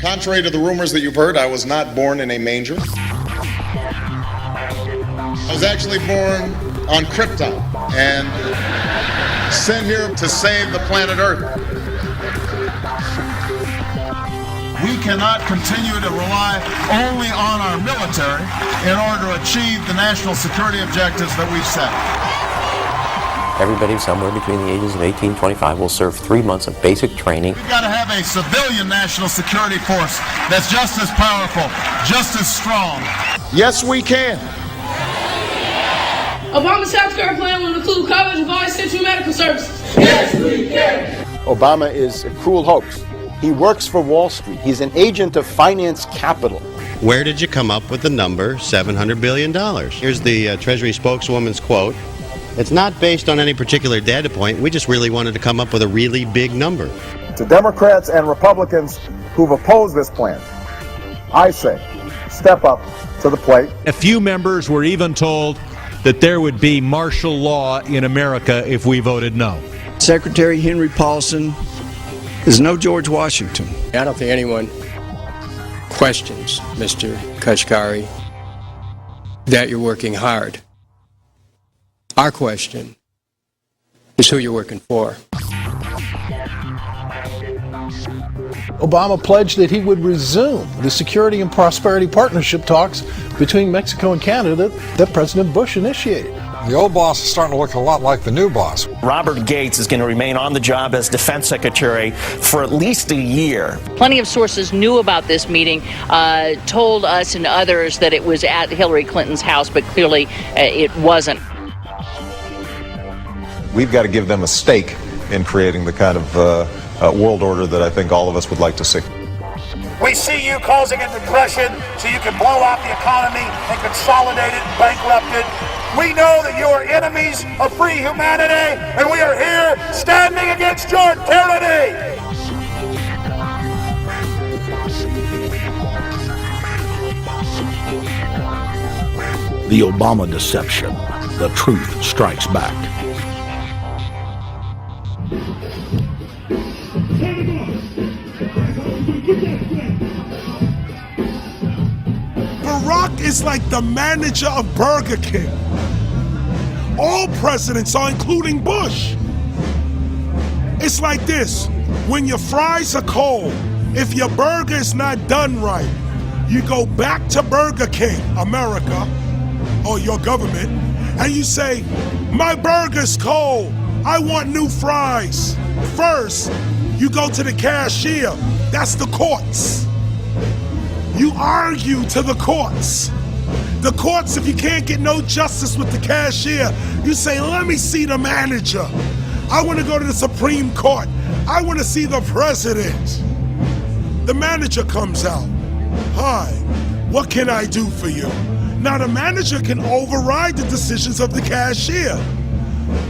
Contrary to the rumors that you've heard, I was not born in a manger. I was actually born on Krypton and sent here to save the planet Earth. We cannot continue to rely only on our military in order to achieve the national security objectives that we've set. Everybody somewhere between the ages of 18 and 25 will serve 3 months of basic training. We've got to have a civilian national security force that's just as powerful, just as strong. Yes, we can. Obama's healthcare plan will include coverage of all essential medical services. Yes, we can. Obama is a cruel hoax. He works for Wall Street. He's an agent of finance capital. Where did you come up with the number $700 billion? Here's the Treasury spokeswoman's quote. It's not based on any particular data point. We just really wanted to come up with a really big number. To Democrats and Republicans who've opposed this plan, I say, step up to the plate. A few members were even told that there would be martial law in America if we voted no. Secretary Henry Paulson is no George Washington. I don't think anyone questions, Mr. Kashgari, that you're working hard. Our question is who you're working for. Obama pledged that he would resume the Security and Prosperity Partnership talks between Mexico and Canada that President Bush initiated. The old boss is starting to look a lot like the new boss. Robert Gates is going to remain on the job as defense secretary for at least a year. Plenty of sources knew about this meeting, told us and others that it was at Hillary Clinton's house, but clearly it wasn't. We've got to give them a stake in creating the kind of world order that I think all of us would like to see. We see you causing a depression so you can blow out the economy and consolidate it and bankrupt it. We know that you are enemies of free humanity, and we are here standing against your tyranny. The Obama deception. The truth strikes back. Barack is like the manager of Burger King. All presidents are, including Bush. It's like this: when your fries are cold, if your burger is not done right, you go back to Burger King, America, or your government, and you say, my burger's cold, I want new fries. First, you go to the cashier, that's the courts. You argue to the courts. The courts, if you can't get no justice with the cashier, you say, let me see the manager. I want to go to the Supreme Court. I want to see the president. The manager comes out. Hi, what can I do for you? Now the manager can override the decisions of the cashier,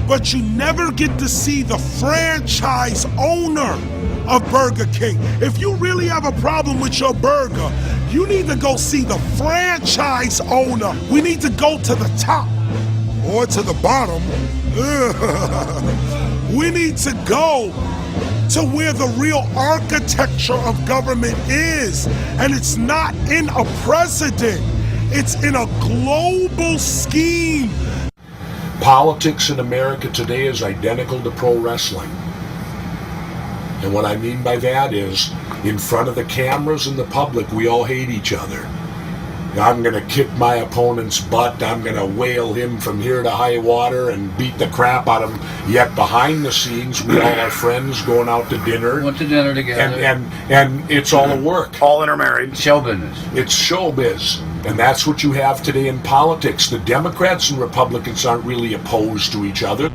but you never get to see the franchise owner of Burger King. If you really have a problem with your burger, you need to go see the franchise owner. We need to go to the top or to the bottom. We need to go to where the real architecture of government is. And it's not in a president. It's in a global scheme. Politics in America today is identical to pro wrestling. And what I mean by that is, in front of the cameras and the public, we all hate each other. I'm going to kick my opponent's butt. I'm going to whale him from here to high water and beat the crap out of him. Yet behind the scenes, we all are friends going out to dinner. Went to dinner together. And it's all a work. All intermarried. Show business. It's showbiz. And that's what you have today in politics. The Democrats and Republicans aren't really opposed to each other.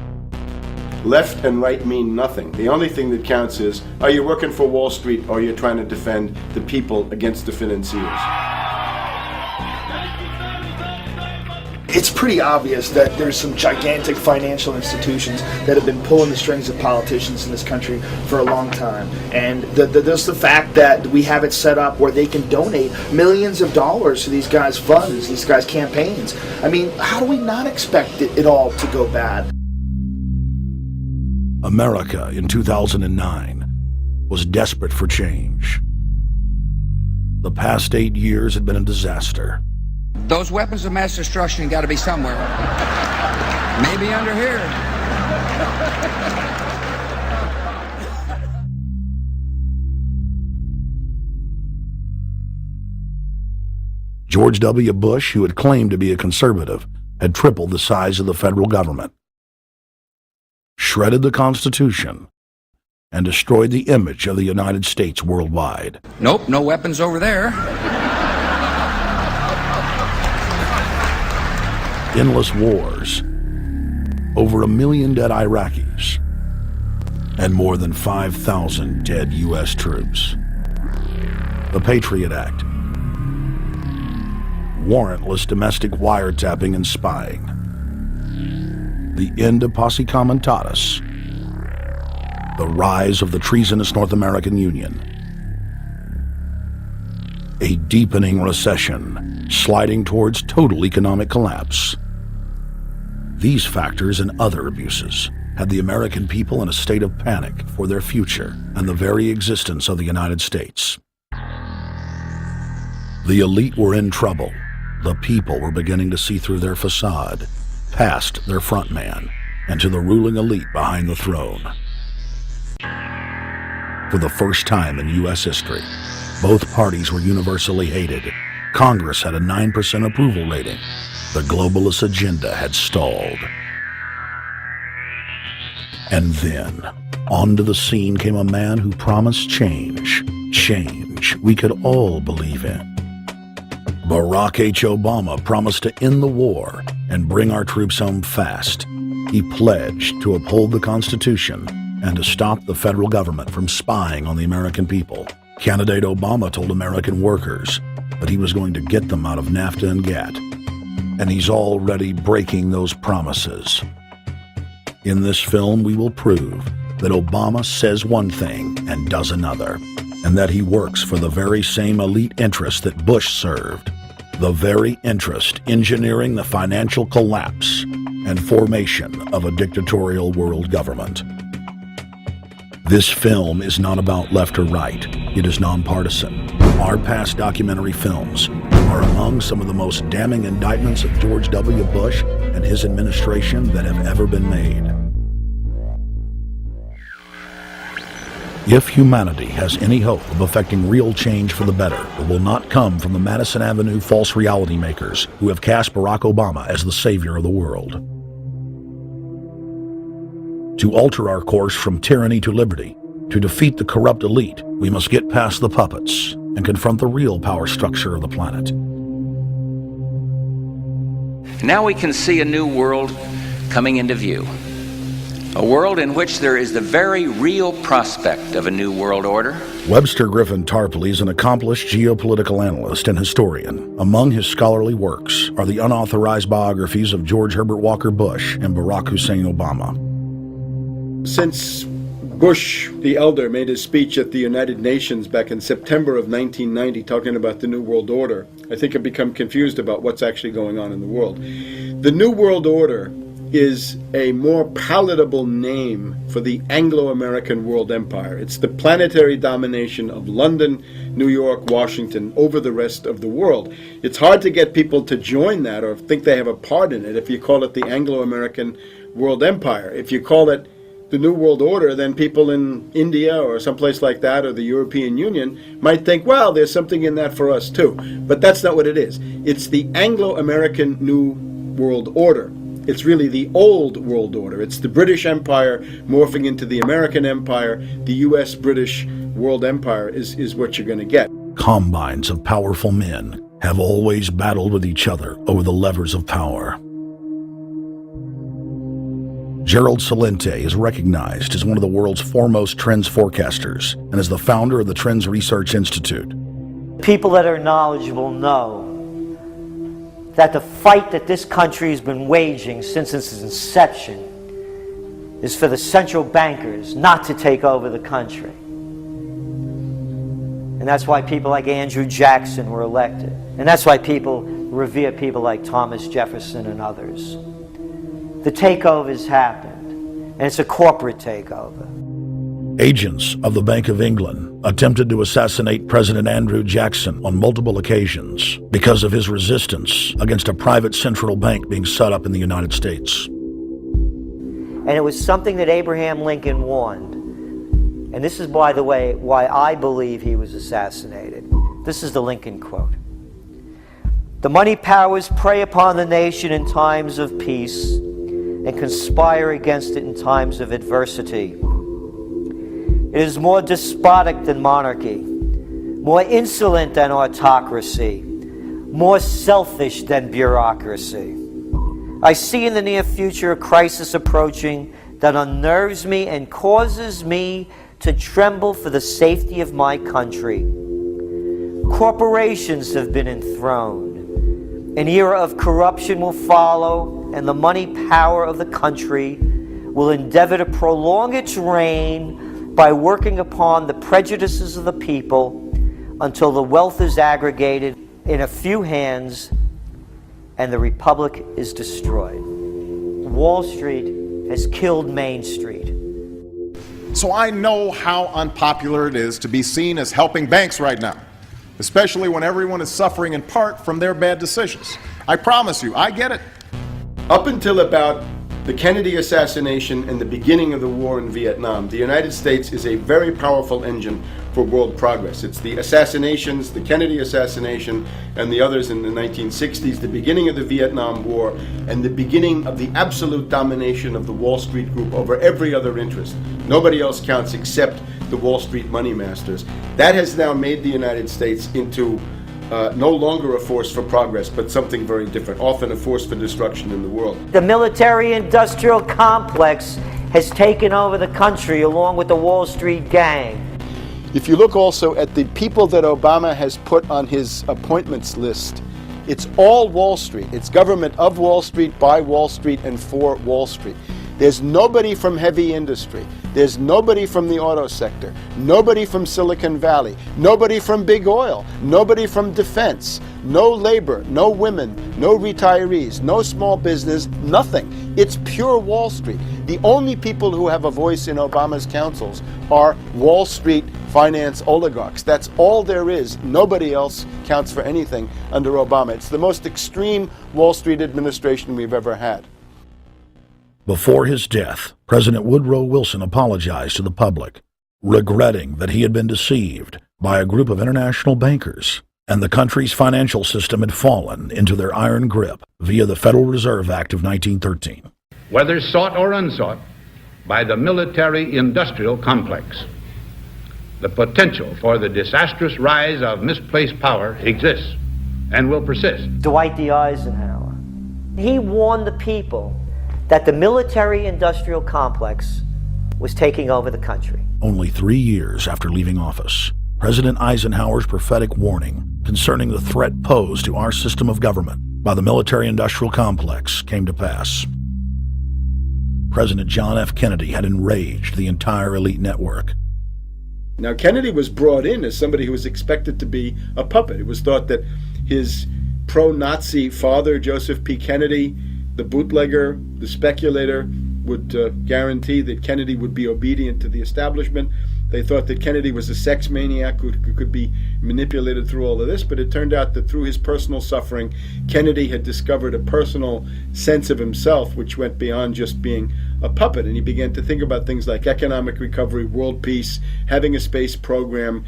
Left and right mean nothing. The only thing that counts is, are you working for Wall Street or are you trying to defend the people against the financiers? It's pretty obvious that there's some gigantic financial institutions that have been pulling the strings of politicians in this country for a long time. And there's the fact that we have it set up where they can donate millions of dollars to these guys' funds, these guys' campaigns. I mean, how do we not expect it all to go bad? America in 2009 was desperate for change. The past 8 years had been a disaster. Those weapons of mass destruction got to be somewhere. Maybe under here. George W. Bush, who had claimed to be a conservative, had tripled the size of the federal government, shredded the Constitution, and destroyed the image of the United States worldwide. Nope, no weapons over there. Endless wars, over 1 million dead Iraqis, and more than 5,000 dead U.S. troops. The Patriot Act, warrantless domestic wiretapping and spying, the end of posse comitatus, the rise of the treasonous North American Union, a deepening recession sliding towards total economic collapse. These factors and other abuses had the American people in a state of panic for their future and the very existence of the United States. The elite were in trouble. The people were beginning to see through their facade, past their front man, and to the ruling elite behind the throne. For the first time in U.S. history, both parties were universally hated. Congress had a 9% approval rating. The globalist agenda had stalled. And then, onto the scene came a man who promised change. Change we could all believe in. Barack H. Obama promised to end the war and bring our troops home fast. He pledged to uphold the Constitution and to stop the federal government from spying on the American people. Candidate Obama told American workers that he was going to get them out of NAFTA and GATT, and he's already breaking those promises. In this film, we will prove that Obama says one thing and does another, and that he works for the very same elite interests that Bush served, the very interest engineering the financial collapse and formation of a dictatorial world government. This film is not about left or right. It is nonpartisan. Our past documentary films are among some of the most damning indictments of George W. Bush and his administration that have ever been made. If humanity has any hope of effecting real change for the better, it will not come from the Madison Avenue false reality makers who have cast Barack Obama as the savior of the world. To alter our course from tyranny to liberty, to defeat the corrupt elite, we must get past the puppets and confront the real power structure of the planet. Now we can see a new world coming into view. A world in which there is the very real prospect of a new world order. Webster Griffin Tarpley is an accomplished geopolitical analyst and historian. Among his scholarly works are the unauthorized biographies of George Herbert Walker Bush and Barack Hussein Obama. Since Bush the elder made his speech at the United Nations back in September of 1990 talking about the New World Order, I think I've become confused about what's actually going on in the world. The New World Order is a more palatable name for the Anglo-American world empire. It's the planetary domination of London, New York, Washington over the rest of the world. It's hard to get people to join that or think they have a part in it if you call it the Anglo-American world empire. If you call it the New World Order, then people in India or someplace like that or the European Union might think, well, there's something in that for us too. But that's not what it is. It's the Anglo-American New World Order. It's really the old world order. It's the British Empire morphing into the American Empire. The U.S.-British world empire is what you're going to get. Combines of powerful men have always battled with each other over the levers of power. Gerald Celente is recognized as one of the world's foremost trends forecasters and is the founder of the Trends Research Institute. People that are knowledgeable know that the fight that this country has been waging since its inception is for the central bankers not to take over the country. And that's why people like Andrew Jackson were elected. And that's why people revere people like Thomas Jefferson and others. The takeover has happened, and it's a corporate takeover. Agents of the Bank of England attempted to assassinate President Andrew Jackson on multiple occasions because of his resistance against a private central bank being set up in the United States. And it was something that Abraham Lincoln warned. And this is, by the way, why I believe he was assassinated. This is the Lincoln quote. "The money powers prey upon the nation in times of peace and conspire against it in times of adversity. It is more despotic than monarchy, more insolent than autocracy, more selfish than bureaucracy. I see in the near future a crisis approaching that unnerves me and causes me to tremble for the safety of my country. Corporations have been enthroned. An era of corruption will follow, and the money power of the country will endeavor to prolong its reign by working upon the prejudices of the people until the wealth is aggregated in a few hands and the republic is destroyed." Wall Street has killed Main Street. So I know how unpopular it is to be seen as helping banks right now, especially when everyone is suffering in part from their bad decisions. I promise you, I get it. Up until about the Kennedy assassination and the beginning of the war in Vietnam, the United States is a very powerful engine for world progress. It's the assassinations, the Kennedy assassination, and the others in the 1960s, the beginning of the Vietnam War, and the beginning of the absolute domination of the Wall Street group over every other interest. Nobody else counts except the Wall Street money masters. That has now made the United States into no longer a force for progress, but something very different, often a force for destruction in the world. The military-industrial complex has taken over the country along with the Wall Street gang. If you look also at the people that Obama has put on his appointments list, it's all Wall Street. It's government of Wall Street, by Wall Street, and for Wall Street. There's nobody from heavy industry. There's nobody from the auto sector. Nobody from Silicon Valley. Nobody from big oil. Nobody from defense. No labor, no women, no retirees, no small business, nothing. It's pure Wall Street. The only people who have a voice in Obama's councils are Wall Street finance oligarchs. That's all there is. Nobody else counts for anything under Obama. It's the most extreme Wall Street administration we've ever had. Before his death, President Woodrow Wilson apologized to the public, regretting that he had been deceived by a group of international bankers, and the country's financial system had fallen into their iron grip via the Federal Reserve Act of 1913. Whether sought or unsought by the military-industrial complex, the potential for the disastrous rise of misplaced power exists and will persist. Dwight D. Eisenhower, he warned the people that the military-industrial complex was taking over the country. Only 3 years after leaving office, President Eisenhower's prophetic warning concerning the threat posed to our system of government by the military-industrial complex came to pass. President John F. Kennedy had enraged the entire elite network. Now, Kennedy was brought in as somebody who was expected to be a puppet. It was thought that his pro-Nazi father, Joseph P. Kennedy, the bootlegger, the speculator, would guarantee that Kennedy would be obedient to the establishment. They thought that Kennedy was a sex maniac who could be manipulated through all of this, but it turned out that through his personal suffering, Kennedy had discovered a personal sense of himself which went beyond just being a puppet, and he began to think about things like economic recovery, world peace, having a space program,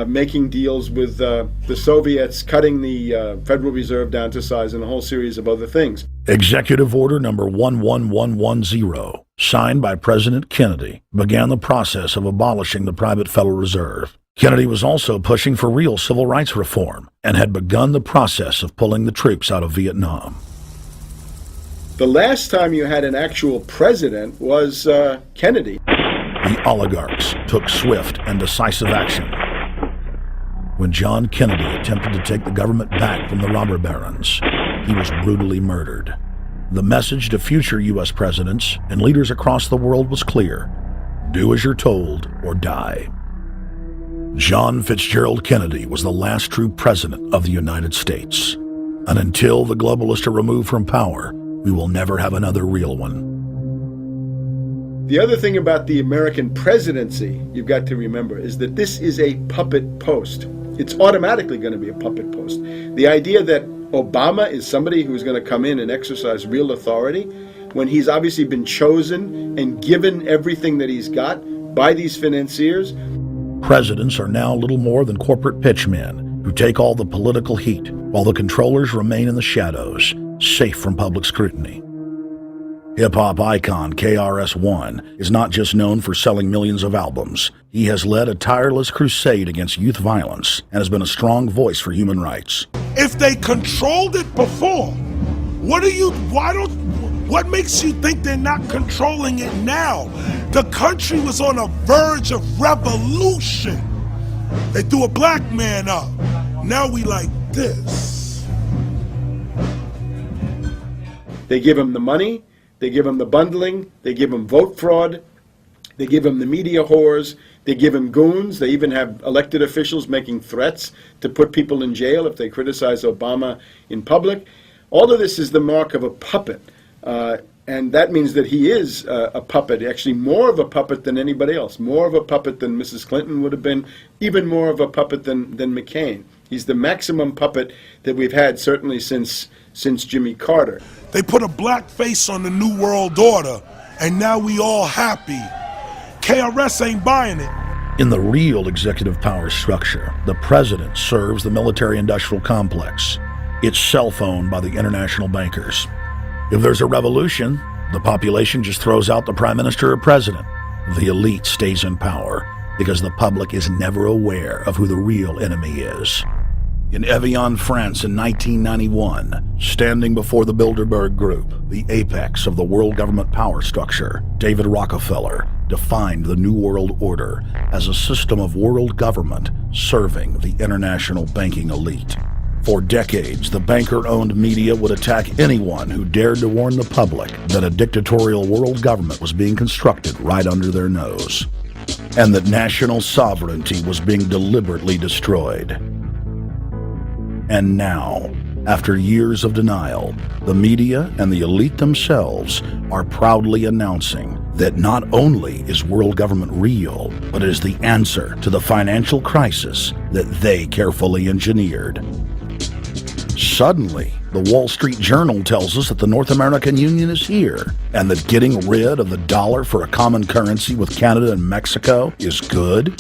making deals with the Soviets, cutting the Federal Reserve down to size, and a whole series of other things. Executive Order number 11110, signed by President Kennedy, began the process of abolishing the private Federal Reserve. Kennedy was also pushing for real civil rights reform and had begun the process of pulling the troops out of Vietnam. The last time you had an actual president was Kennedy. The oligarchs took swift and decisive action. When John Kennedy attempted to take the government back from the robber barons, he was brutally murdered. The message to future U.S. presidents and leaders across the world was clear: do as you're told or die. John Fitzgerald Kennedy was the last true president of the United States. And until the globalists are removed from power, we will never have another real one. The other thing about the American presidency you've got to remember is that this is a puppet post. It's automatically going to be a puppet post. The idea that Obama is somebody who's going to come in and exercise real authority when he's obviously been chosen and given everything that he's got by these financiers. Presidents are now little more than corporate pitchmen who take all the political heat, while the controllers remain in the shadows, safe from public scrutiny. Hip-hop icon KRS-One is not just known for selling millions of albums. He has led a tireless crusade against youth violence and has been a strong voice for human rights. If they controlled it before, what makes you think they're not controlling it now? The country was on a verge of revolution. They threw a black man up. Now we like this. They give him the money, they give him the bundling, they give him vote fraud, they give him the media whores, they give him goons, they even have elected officials making threats to put people in jail if they criticize Obama in public. All of this is the mark of a puppet. And that means that he is a puppet, actually more of a puppet than anybody else, more of a puppet than Mrs. Clinton would have been, even more of a puppet than McCain. He's the maximum puppet that we've had certainly since Jimmy Carter. They put a black face on the New World Order, and now we all happy. KRS ain't buying it. In the real executive power structure, the president serves the military-industrial complex. It's self-owned by the international bankers. If there's a revolution, the population just throws out the prime minister or president. The elite stays in power because the public is never aware of who the real enemy is. In Evian, France in 1991, standing before the Bilderberg Group, the apex of the world government power structure, David Rockefeller defined the New World Order as a system of world government serving the international banking elite. For decades, the banker-owned media would attack anyone who dared to warn the public that a dictatorial world government was being constructed right under their nose, and that national sovereignty was being deliberately destroyed. And now, after years of denial, the media and the elite themselves are proudly announcing that not only is world government real, but it is the answer to the financial crisis that they carefully engineered. Suddenly, the Wall Street Journal tells us that the North American Union is here, and that getting rid of the dollar for a common currency with Canada and Mexico is good.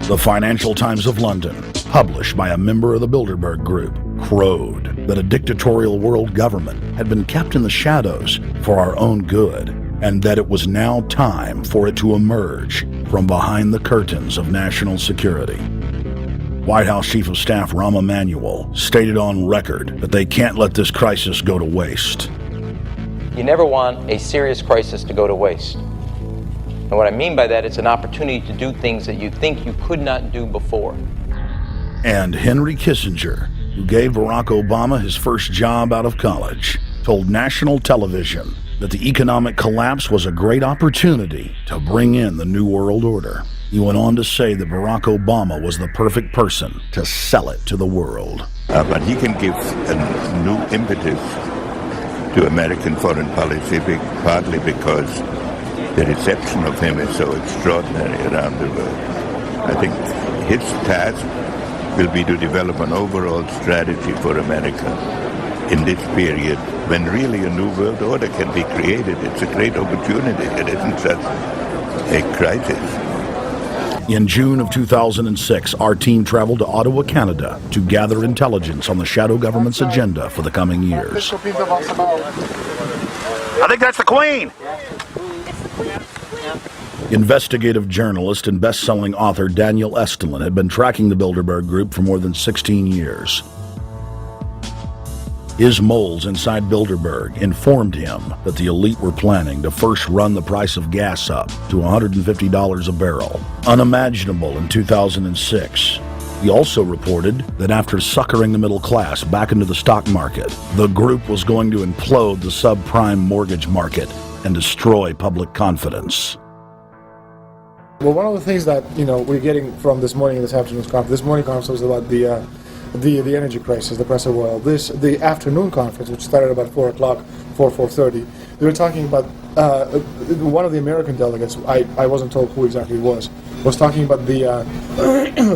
The Financial Times of London, published by a member of the Bilderberg Group, crowed that a dictatorial world government had been kept in the shadows for our own good, and that it was now time for it to emerge from behind the curtains of national security. White House Chief of Staff Rahm Emanuel stated on record that they can't let this crisis go to waste. You never want a serious crisis to go to waste. And what I mean by that, it's an opportunity to do things that you think you could not do before. And Henry Kissinger, who gave Barack Obama his first job out of college, told national television that the economic collapse was a great opportunity to bring in the New World Order. He went on to say that Barack Obama was the perfect person to sell it to the world. But he can give a new impetus to American foreign policy, partly because the reception of him is so extraordinary around the world. I think his task will be to develop an overall strategy for America in this period when really a new world order can be created. It's a great opportunity. It isn't just a crisis. In June of 2006, our team traveled to Ottawa, Canada, to gather intelligence on the shadow government's agenda for the coming years. I think that's the Queen. Investigative journalist and best-selling author Daniel Estulin had been tracking the Bilderberg Group for more than 16 years. His moles inside Bilderberg informed him that the elite were planning to first run the price of gas up to $150 a barrel, unimaginable in 2006. He also reported that after suckering the middle class back into the stock market, the group was going to implode the subprime mortgage market and destroy public confidence. Well, one of the things that we're getting from this morning's conference was about the energy crisis, the price of oil. The afternoon conference, which started about 4 o'clock, 4:30, they were talking about one of the American delegates, I wasn't told who exactly it was talking about the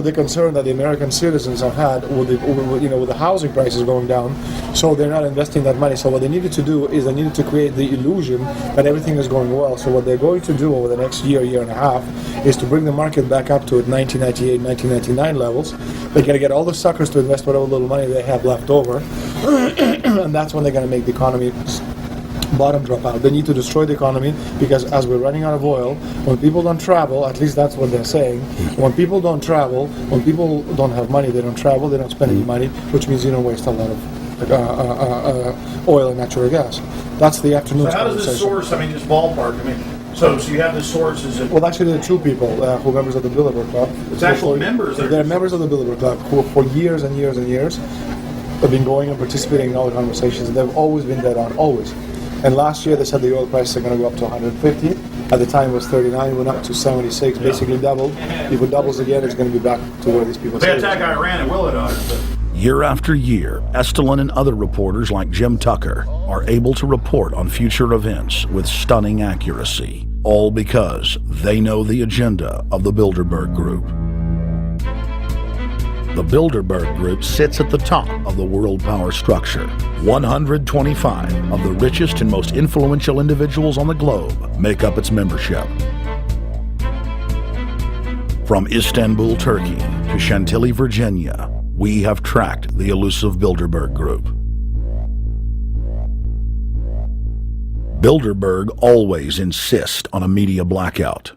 the concern that the American citizens have had with the housing prices going down, so they're not investing that money. So what they needed to do is they needed to create the illusion that everything is going well. So what they're going to do over the next year and a half is to bring the market back up to 1998, 1999 levels. They're going to get all the suckers to invest whatever little money they have left over, and that's when they're going to make the economy bottom drop out. They need to destroy the economy because as we're running out of oil, when people don't travel, at least that's what they're saying, when people don't travel, when people don't have money, they don't travel, they don't spend any money, which means you don't waste a lot of oil and natural gas. That's the afternoon. So how does this source, just ballpark, so you have the sources. Well, actually, there are two people who are members of the Bilderberg Club. It's actual members. They're members of the Bilderberg Club who for years and years and years have been going and participating in all the conversations, and they've always been dead on, always. And last year they said the oil prices are going to go up to 150. At the time it was 39, went up to 76, basically doubled. If it doubles again, it's going to be back to where these people They attack Iran, it will it on. Year after year, Estelin and other reporters like Jim Tucker are able to report on future events with stunning accuracy, all because they know the agenda of the Bilderberg Group. The Bilderberg Group sits at the top of the world power structure. 125 of the richest and most influential individuals on the globe make up its membership. From Istanbul, Turkey to Chantilly, Virginia, we have tracked the elusive Bilderberg Group. Bilderberg always insist on a media blackout.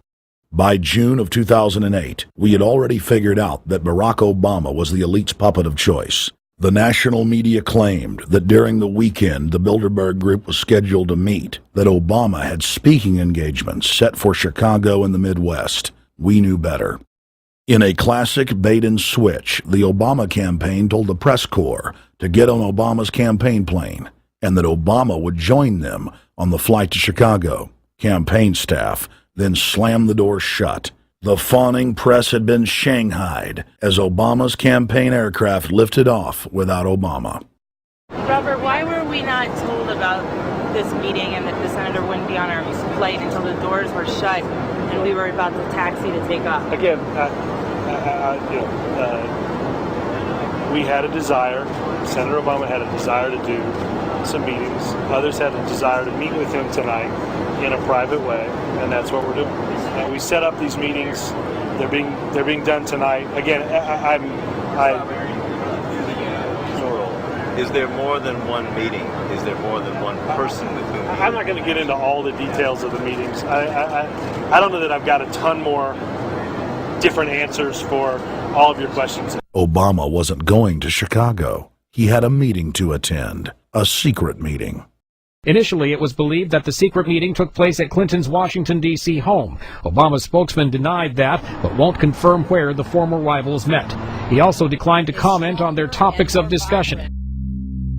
By June of 2008, we had already figured out that Barack Obama was the elite's puppet of choice. The national media claimed that during the weekend the Bilderberg Group was scheduled to meet, that Obama had speaking engagements set for Chicago and the Midwest. We knew better. In a classic bait and switch, the Obama campaign told the press corps to get on Obama's campaign plane, and that Obama would join them on the flight to Chicago. Campaign staff then slammed the door shut. The fawning press had been shanghaied as Obama's campaign aircraft lifted off without Obama. Robert, why were we not told about this meeting and that the senator wouldn't be on our flight until the doors were shut and we were about to taxi to take off? Again, we had a desire, Senator Obama had a desire to do some meetings. Others had a desire to meet with him tonight in a private way, and that's what we're doing. We set up these meetings. They're being done tonight. Again, Is there more than one meeting? Is there more than one person with whom? I'm not going to get into all the details of the meetings. I don't know that I've got a ton more different answers for all of your questions. Obama wasn't going to Chicago. He had a meeting to attend, a secret meeting. Initially, it was believed that the secret meeting took place at Clinton's Washington, D.C. home. Obama's spokesman denied that, but won't confirm where the former rivals met. He also declined to comment on their topics of discussion.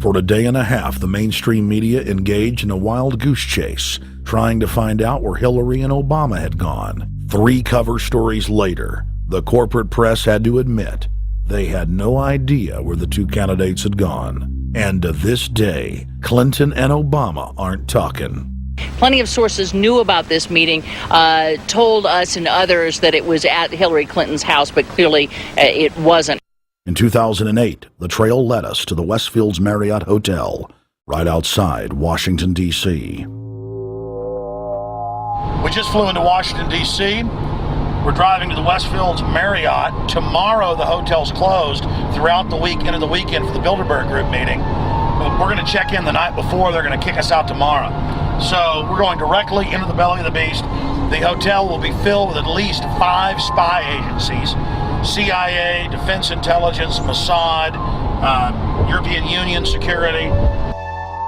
For a day and a half, the mainstream media engaged in a wild goose chase, trying to find out where Hillary and Obama had gone. 3 cover stories later, the corporate press had to admit they had no idea where the 2 candidates had gone. And to this day, Clinton and Obama aren't talking. Plenty of sources knew about this meeting, told us and others that it was at Hillary Clinton's house, but clearly it wasn't. In 2008, the trail led us to the Westfield's Marriott Hotel, right outside Washington, D.C. We just flew into Washington, D.C. We're driving to the Westfield's Marriott. Tomorrow the hotel's closed throughout the week into the weekend for the Bilderberg Group meeting. We're going to check in the night before. They're going to kick us out tomorrow. So we're going directly into the belly of the beast. The hotel will be filled with at least 5 spy agencies. CIA, Defense Intelligence, Mossad, European Union security.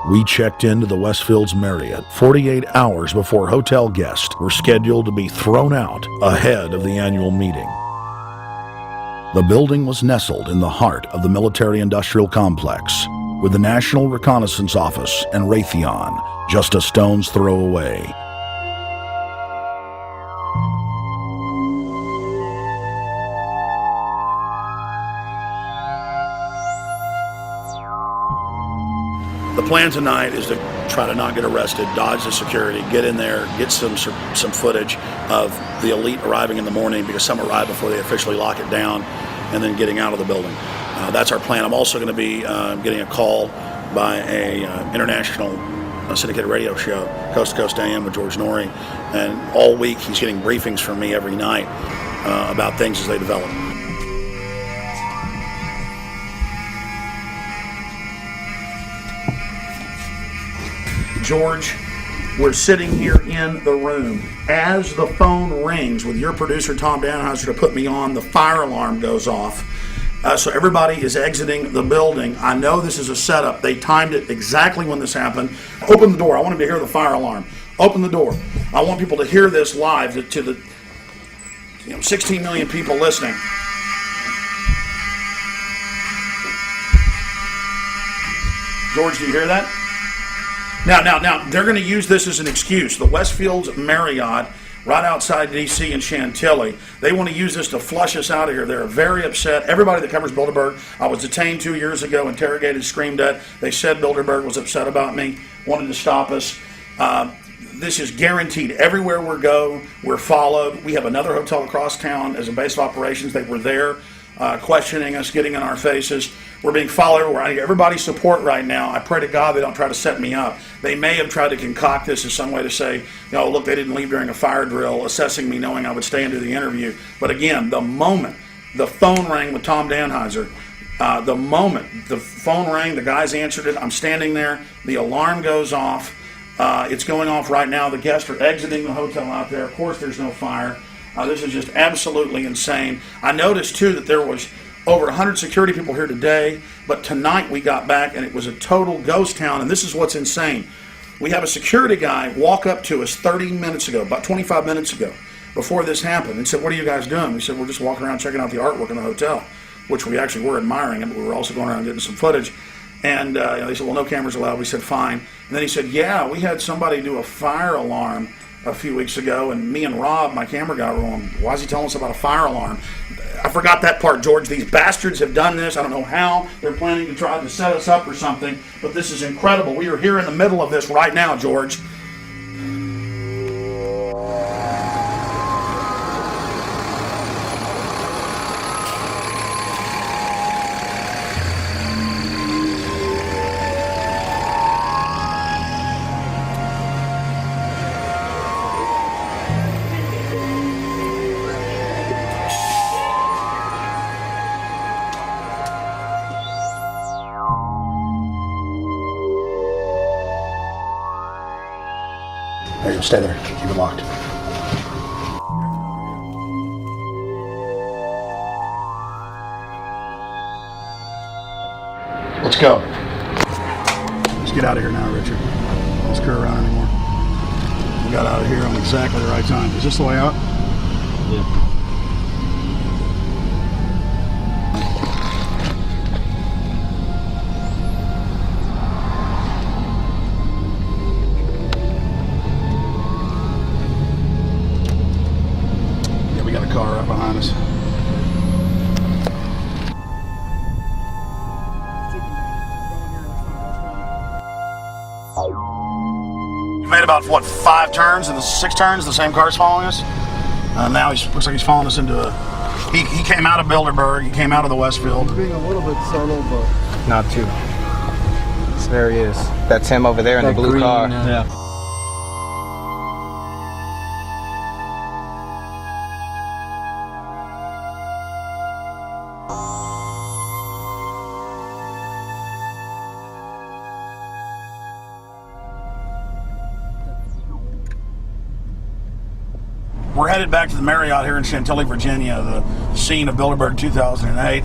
We checked into the Westfield's Marriott 48 hours before hotel guests were scheduled to be thrown out ahead of the annual meeting. The building was nestled in the heart of the military-industrial complex, with the National Reconnaissance Office and Raytheon just a stone's throw away. The plan tonight is to try to not get arrested, dodge the security, get in there, get some footage of the elite arriving in the morning, because some arrive before they officially lock it down, and then getting out of the building. That's our plan. I'm also going to be getting a call by a international syndicated radio show, Coast to Coast AM with George Norrie, and all week he's getting briefings from me every night about things as they develop. George, we're sitting here in the room. As the phone rings with your producer, Tom Danheiser, to put me on, the fire alarm goes off. So everybody is exiting the building. I know this is a setup. They timed it exactly when this happened. Open the door. I want them to hear the fire alarm. Open the door. I want people to hear this live to the 16 million people listening. George, do you hear that? Now, they're going to use this as an excuse. The Westfields Marriott, right outside D.C. in Chantilly, they want to use this to flush us out of here. They're very upset. Everybody that covers Bilderberg, I was detained 2 years ago, interrogated, screamed at. They said Bilderberg was upset about me, wanted to stop us. This is guaranteed. Everywhere we go, we're followed. We have another hotel across town as a base of operations. They were there questioning us, getting in our faces. We're being followed everywhere. I need everybody's support right now. I pray to God they don't try to set me up. They may have tried to concoct this as some way to say, look, they didn't leave during a fire drill, assessing me knowing I would stay and do the interview. But again, the moment the phone rang with Tom Danheiser, the moment the phone rang, the guys answered it, I'm standing there, the alarm goes off. It's going off right now. The guests are exiting the hotel out there. Of course, there's no fire. This is just absolutely insane. I noticed, too, that there was over 100 security people here today, but tonight we got back and it was a total ghost town, and this is what's insane. We have a security guy walk up to us 30 minutes ago, about 25 minutes ago, before this happened, and said, "What are you guys doing?" We said, "We're just walking around checking out the artwork in the hotel," which we actually were admiring, but we were also going around getting some footage. And they said, "Well, no cameras allowed." We said, "Fine." And then he said, "Yeah, we had somebody do a fire alarm a few weeks ago, and me and Rob, my camera guy, were going, why is he telling us about a fire alarm?" I forgot that part, George. These bastards have done this. I don't know how. They're planning to try to set us up or something, but this is incredible. We are here in the middle of this right now, George. Stay there. Keep it locked. Let's go. Let's get out of here now, Richard. Don't screw around anymore. We got out of here on exactly the right time. Is this the way out? Yeah. Car up behind us. You made about, 5 turns and 6 turns? The same car's following us? Now he looks like he's following us into a... He came out of Bilderberg, he came out of the Westfield. Being a little bit subtle, but... Not too. So there he is. That's him over there in the blue green, car. Yeah. We're headed back to the Marriott here in Chantilly, Virginia, the scene of Bilderberg 2008.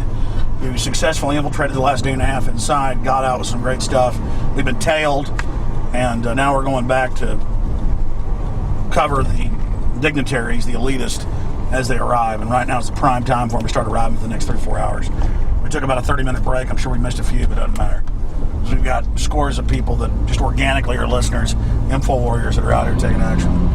We successfully infiltrated the last day and a half inside, got out with some great stuff. We've been tailed, and now we're going back to cover the dignitaries, the elitists, as they arrive. And right now it's the prime time for them to start arriving for the next 3 or 4 hours. We took about a 30-minute break. I'm sure we missed a few, but it doesn't matter. So we've got scores of people that just organically are listeners, info warriors that are out here taking action.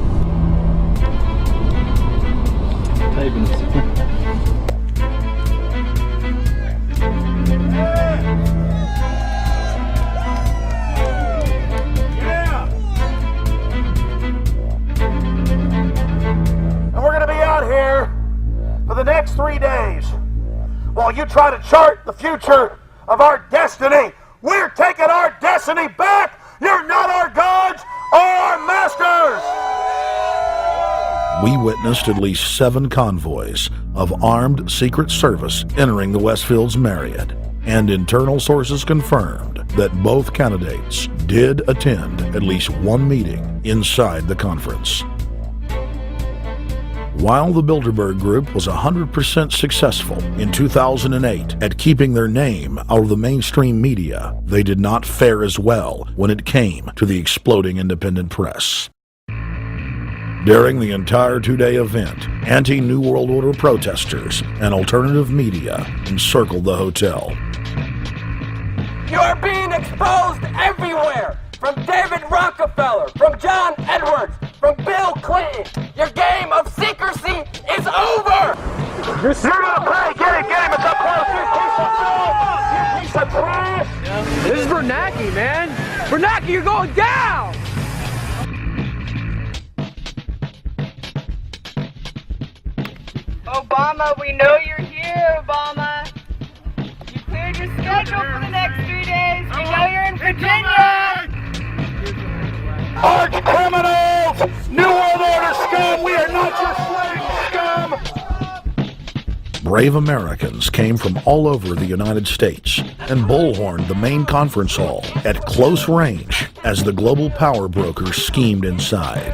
3 days, while you try to chart the future of our destiny, we're taking our destiny back. You're not our gods or our masters. We witnessed at least 7 convoys of armed Secret Service entering the Westfield's Marriott, and internal sources confirmed that both candidates did attend at least one meeting inside the conference. While the Bilderberg Group was 100% successful in 2008 at keeping their name out of the mainstream media, they did not fare as well when it came to the exploding independent press. During the entire 2-day event, anti-New World Order protesters and alternative media encircled the hotel. You are being exposed everywhere! From David Rockefeller, from John Edwards, from Bill Clinton. Your game of secrecy is over! You're gonna play game. It's up close, you piece of filth! You piece of trash! This is Bernanke, man! Bernanke, you're going down! Obama, we know you're here, Obama. You cleared your schedule for the next 3 days. We know you're in Virginia. Arch criminals! New World Order scum! We are not your slave scum! Brave Americans came from all over the United States and bullhorned the main conference hall at close range as the global power brokers schemed inside.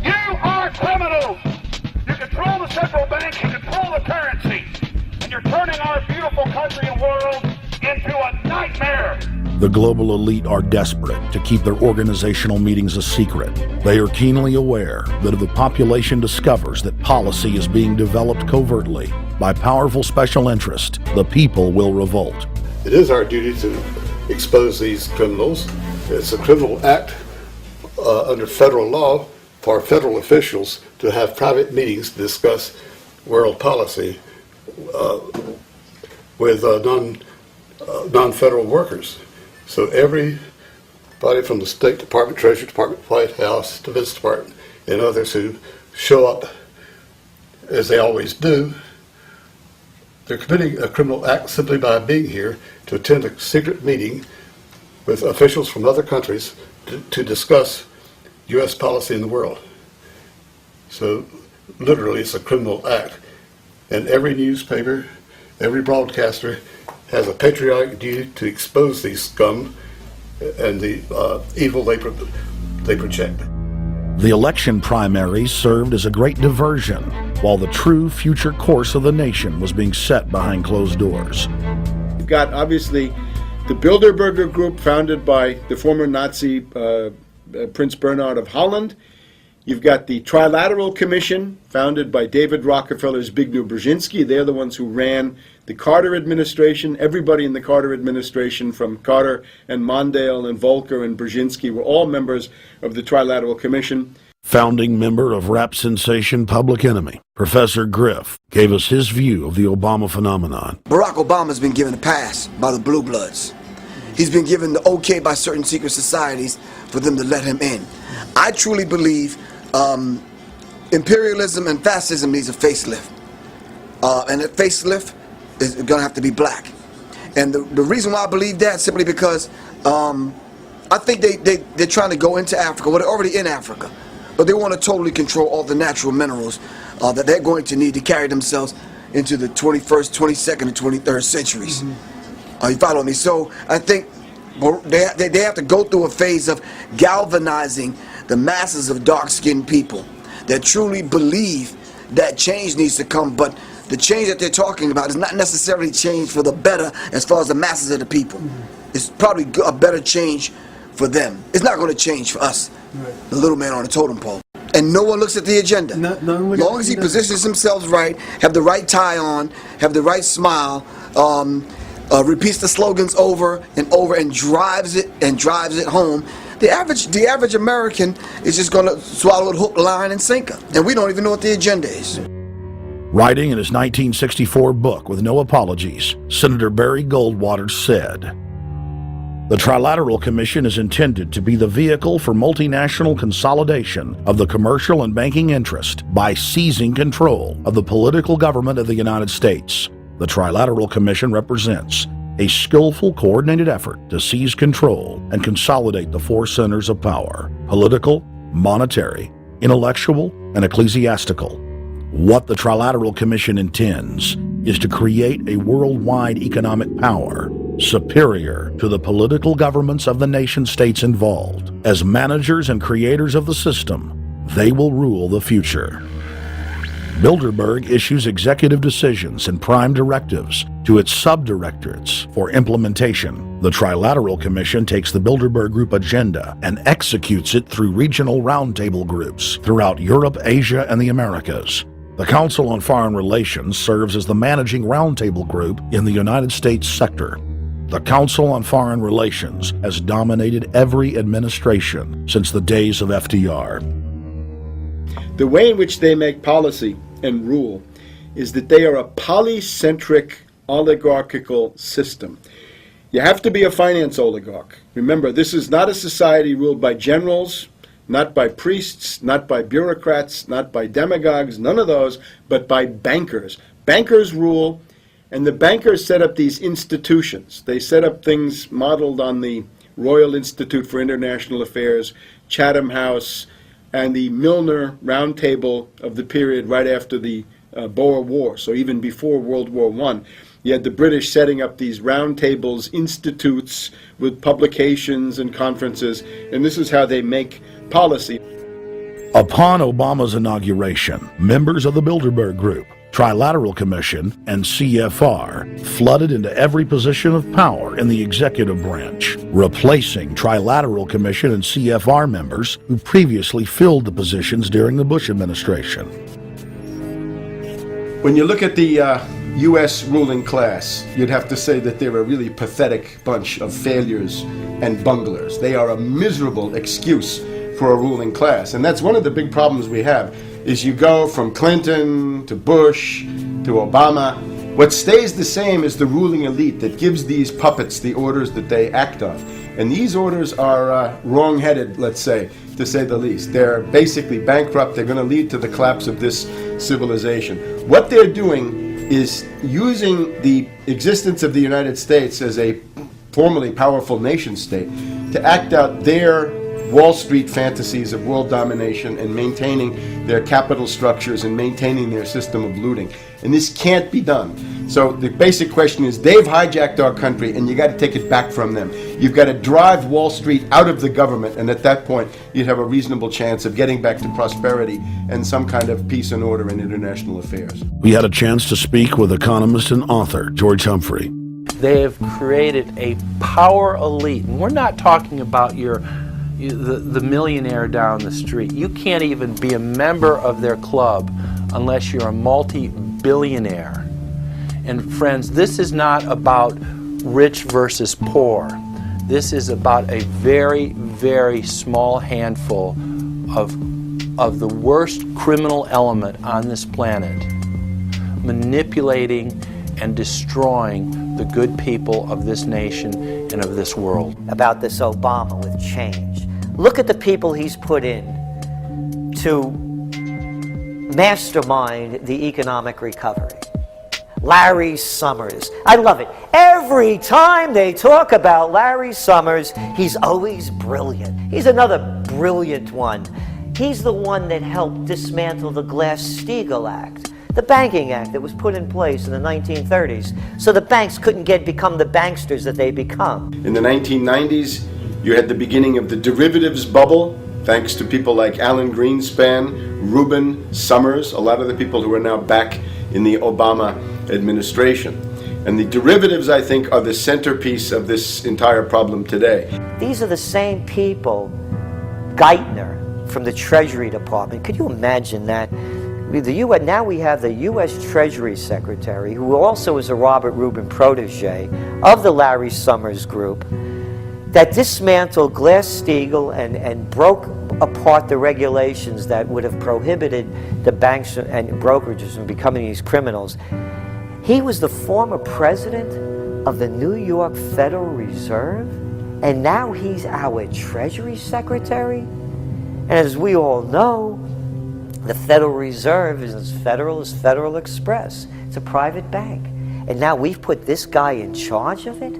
You are criminals! You control the central bank, you control the currency, and you're turning our beautiful country and world into a nightmare! The global elite are desperate to keep their organizational meetings a secret. They are keenly aware that if the population discovers that policy is being developed covertly by powerful special interest, the people will revolt. It is our duty to expose these criminals. It's a criminal act under federal law for federal officials to have private meetings to discuss world policy with non-federal workers. So everybody from the State Department, Treasury Department, White House, Defense Department, and others who show up, as they always do, they're committing a criminal act simply by being here to attend a secret meeting with officials from other countries to discuss U.S. policy in the world. So literally it's a criminal act. And every newspaper, every broadcaster has a patriotic duty to expose these scum and the evil they project. The election primaries served as a great diversion, while the true future course of the nation was being set behind closed doors. You've got, obviously, the Bilderberger Group, founded by the former Nazi Prince Bernhard of Holland. You've got the Trilateral Commission, founded by David Rockefeller's Zbigniew Brzezinski. They're the ones who ran the Carter administration. Everybody in the Carter administration, from Carter and Mondale and Volcker and Brzezinski, were all members of the Trilateral Commission. Founding member of rap sensation Public Enemy, Professor Griff, gave us his view of the Obama phenomenon. Barack Obama's been given a pass by the Blue Bloods. He's been given the okay by certain secret societies for them to let him in. I truly believe imperialism and fascism needs a facelift. And that facelift is going to have to be black. And the reason why I believe that, simply because I think they're trying to go into Africa. Well, they're already in Africa. But they want to totally control all the natural minerals that they're going to need to carry themselves into the 21st, 22nd, and 23rd centuries. You follow me? So I think they have to go through a phase of galvanizing the masses of dark-skinned people that truly believe that change needs to come, but the change that they're talking about is not necessarily change for the better as far as the masses of the people. It's probably a better change for them. It's not going to change for us, the little man on the totem pole. And no one looks at the agenda. As long as he positions himself right, have the right tie on, have the right smile, repeats the slogans over and over and drives it home, the average American is just going to swallow it hook, line, and sinker. And we don't even know what the agenda is. Writing in his 1964 book, With No Apologies, Senator Barry Goldwater said, The Trilateral Commission is intended to be the vehicle for multinational consolidation of the commercial and banking interest by seizing control of the political government of the United States. The Trilateral Commission represents a skillful, coordinated effort to seize control and consolidate the four centers of power: political, monetary, intellectual, and ecclesiastical. What the Trilateral Commission intends is to create a worldwide economic power superior to the political governments of the nation-states involved. As managers and creators of the system, they will rule the future. Bilderberg issues executive decisions and prime directives to its subdirectorates for implementation. The Trilateral Commission takes the Bilderberg Group agenda and executes it through regional roundtable groups throughout Europe, Asia, and the Americas. The Council on Foreign Relations serves as the managing roundtable group in the United States sector. The Council on Foreign Relations has dominated every administration since the days of FDR. The way in which they make policy and rule is that they are a polycentric oligarchical system. You have to be a finance oligarch. Remember, this is not a society ruled by generals, not by priests, not by bureaucrats, not by demagogues, none of those, but by bankers. Bankers rule, and the bankers set up these institutions. They set up things modeled on the Royal Institute for International Affairs, Chatham House, and the Milner Round Table of the period right after the Boer War, so even before World War I. You had the British setting up these round tables, institutes with publications and conferences, and this is how they make policy. Upon Obama's inauguration, members of the Bilderberg Group, Trilateral Commission, and CFR flooded into every position of power in the executive branch, replacing Trilateral Commission and CFR members who previously filled the positions during the Bush administration. When you look at the U.S. ruling class, you'd have to say that they're a really pathetic bunch of failures and bunglers. They are a miserable excuse for a ruling class, and that's one of the big problems we have. Is you go from Clinton to Bush to Obama. What stays the same is the ruling elite that gives these puppets the orders that they act on. And these orders are wrong-headed, let's say, to say the least. They're basically bankrupt. They're going to lead to the collapse of this civilization. What they're doing is using the existence of the United States as a formerly powerful nation-state to act out their Wall Street fantasies of world domination and maintaining their capital structures and maintaining their system of looting. And this can't be done. So the basic question is, they've hijacked our country and you got to take it back from them. You've got to drive Wall Street out of the government, and at that point you'd have a reasonable chance of getting back to prosperity and some kind of peace and order in international affairs. We had a chance to speak with economist and author George Humphrey. They have created a power elite, and we're not talking about the millionaire down the street. You can't even be a member of their club unless you're a multi-billionaire. And friends, this is not about rich versus poor. This is about a very, very small handful of the worst criminal element on this planet, manipulating and destroying the good people of this nation and of this world. About this Obama with change. Look at the people he's put in to mastermind the economic recovery. Larry Summers. I love it. Every time they talk about Larry Summers, he's always brilliant. He's another brilliant one. He's the one that helped dismantle the Glass-Steagall Act, the banking act that was put in place in the 1930s, so the banks couldn't become the banksters that they become. In the 1990s, you had the beginning of the derivatives bubble, thanks to people like Alan Greenspan, Rubin, Summers, a lot of the people who are now back in the Obama administration. And the derivatives, I think, are the centerpiece of this entire problem today. These are the same people, Geithner from the Treasury Department. Could you imagine that? Now we have the U.S. Treasury Secretary, who also is a Robert Rubin protege of the Larry Summers Group, that dismantled Glass-Steagall and broke apart the regulations that would have prohibited the banks and brokerages from becoming these criminals. He was the former president of the New York Federal Reserve, And now he's our Treasury Secretary. And as we all know, the Federal Reserve is as federal as Federal Express. It's a private bank. And now we've put this guy in charge of it?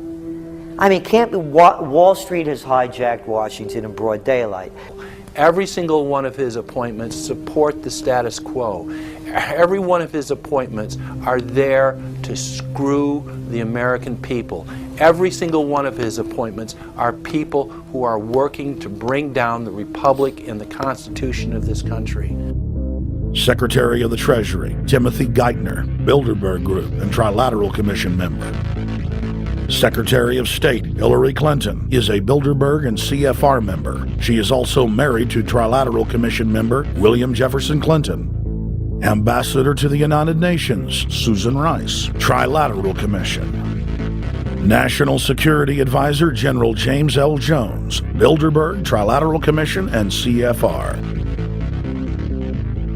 I mean, can't be Wall Street has hijacked Washington in broad daylight. Every single one of his appointments support the status quo. Every one of his appointments are there to screw the American people. Every single one of his appointments are people who are working to bring down the Republic and the Constitution of this country. Secretary of the Treasury, Timothy Geithner, Bilderberg Group and Trilateral Commission member. Secretary of State Hillary Clinton is a Bilderberg and CFR member. She is also married to Trilateral Commission member William Jefferson Clinton. Ambassador to the United Nations Susan Rice, Trilateral Commission. National Security Advisor General James L. Jones, Bilderberg, Trilateral Commission, and CFR.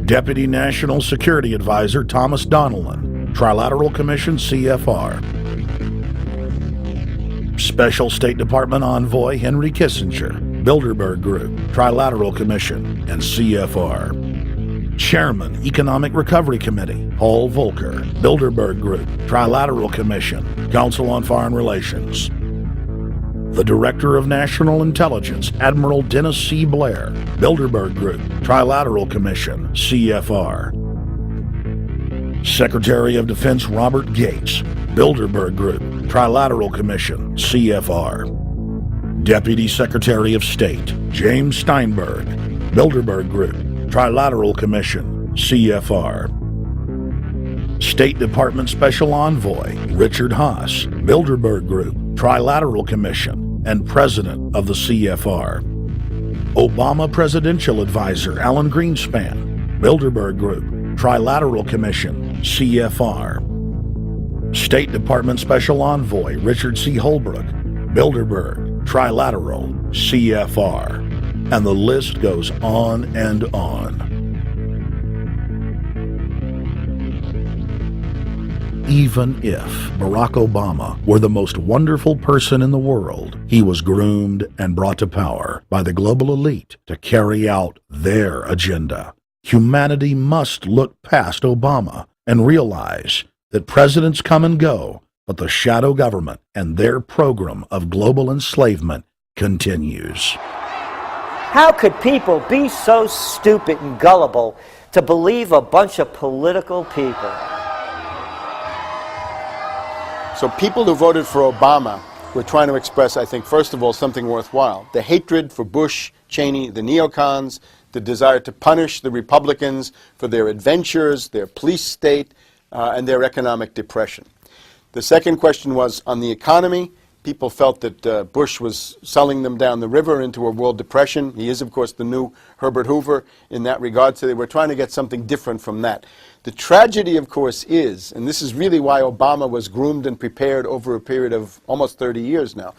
Deputy National Security Advisor Thomas Donilon, Trilateral Commission, CFR. Special State Department Envoy Henry Kissinger, Bilderberg Group, Trilateral Commission, and CFR. Chairman, Economic Recovery Committee, Paul Volcker, Bilderberg Group, Trilateral Commission, Council on Foreign Relations. The Director of National Intelligence, Admiral Dennis C. Blair, Bilderberg Group, Trilateral Commission, CFR. Secretary of Defense Robert Gates, Bilderberg Group, Trilateral Commission, CFR. Deputy Secretary of State James Steinberg, Bilderberg Group, Trilateral Commission, CFR. State Department Special Envoy Richard Haas, Bilderberg Group, Trilateral Commission, and President of the CFR. Obama Presidential Advisor Alan Greenspan, Bilderberg Group, Trilateral Commission, CFR. State Department Special Envoy Richard C. Holbrooke, Bilderberg, Trilateral, CFR. And the list goes on and on. Even if Barack Obama were the most wonderful person in the world, he was groomed and brought to power by the global elite to carry out their agenda. Humanity must look past Obama and realize that presidents come and go, but the shadow government and their program of global enslavement continues. How could people be so stupid and gullible to believe a bunch of political people? So people who voted for Obama were trying to express, I think, first of all, something worthwhile. The hatred for Bush, Cheney, the neocons, the desire to punish the Republicans for their adventures, their police state, and their economic depression. The second question was on the economy. People felt that Bush was selling them down the river into a world depression. He is, of course, the new Herbert Hoover in that regard, so they were trying to get something different from that. The tragedy, of course, is, and this is really why Obama was groomed and prepared over a period of almost 30 years now,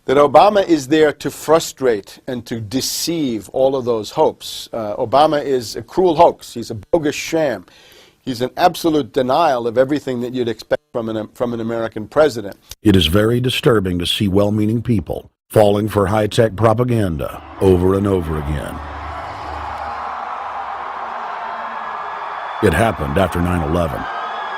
that Obama is there to frustrate and to deceive all of those hopes. Obama is a cruel hoax. He's a bogus sham. He's an absolute denial of everything that you'd expect from an American president. It is very disturbing to see well-meaning people falling for high-tech propaganda over and over again. It happened after 9/11.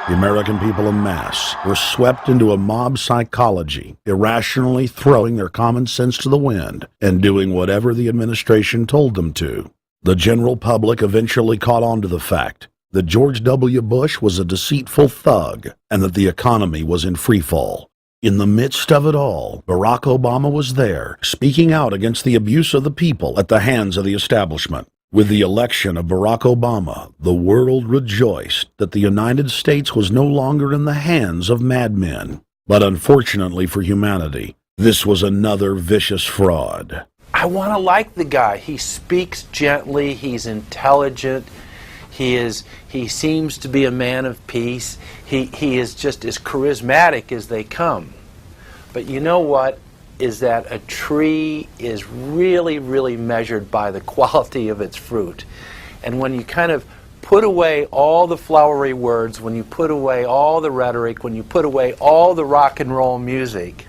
The American people en masse were swept into a mob psychology, irrationally throwing their common sense to the wind and doing whatever the administration told them to. The general public eventually caught on to the fact that George W. Bush was a deceitful thug and that the economy was in freefall. In the midst of it all, Barack Obama was there, speaking out against the abuse of the people at the hands of the establishment. With the election of Barack Obama, the world rejoiced that the United States was no longer in the hands of madmen. But unfortunately for humanity, this was another vicious fraud. I want to like the guy. He speaks gently, he's intelligent, he seems to be a man of peace. He is just as charismatic as they come. But you know what? Is that a tree is really, really measured by the quality of its fruit. And when you kind of put away all the flowery words, when you put away all the rhetoric, when you put away all the rock and roll music,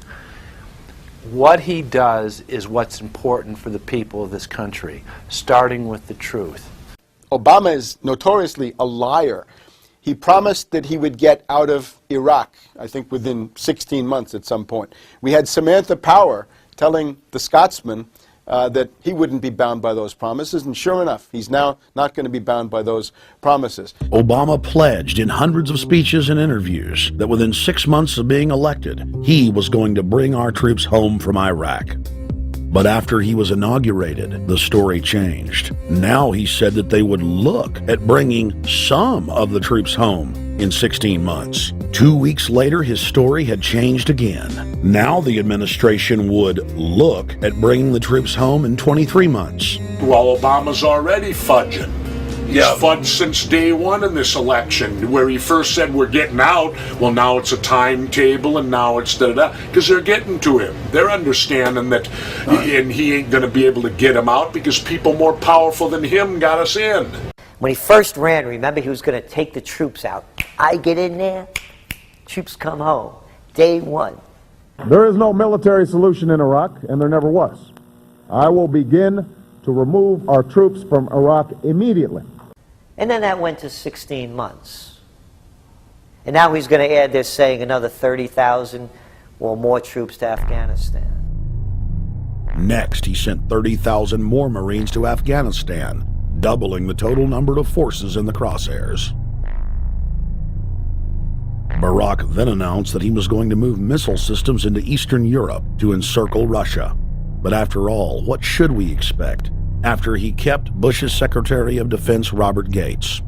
What he does is what's important for the people of this country, starting with the truth. Obama is notoriously a liar. He promised that he would get out of Iraq, I think within 16 months at some point. We had Samantha Power telling the Scotsman that he wouldn't be bound by those promises, and sure enough, he's now not going to be bound by those promises. Obama pledged in hundreds of speeches and interviews that within 6 months of being elected, he was going to bring our troops home from Iraq. But after he was inaugurated, the story changed. Now he said that they would look at bringing some of the troops home in 16 months. 2 weeks later, his story had changed again. Now the administration would look at bringing the troops home in 23 months. Well, Obama's already fudging. He's fudged since day one in this election, where he first said we're getting out. Well, now it's a timetable, and now it's da-da-da, because they're getting to him. They're understanding that, and he ain't going to be able to get him out because people more powerful than him got us in. When he first ran, remember, he was going to take the troops out. I get in there, troops come home. Day one. There is no military solution in Iraq, and there never was. I will begin to remove our troops from Iraq immediately. And then that went to 16 months. And now he's going to add, they're saying, another 30,000 or more troops to Afghanistan. Next, he sent 30,000 more Marines to Afghanistan, doubling the total number of forces in the crosshairs. Barack then announced that he was going to move missile systems into Eastern Europe to encircle Russia. But after all, what should we expect after he kept Bush's Secretary of Defense Robert Gates?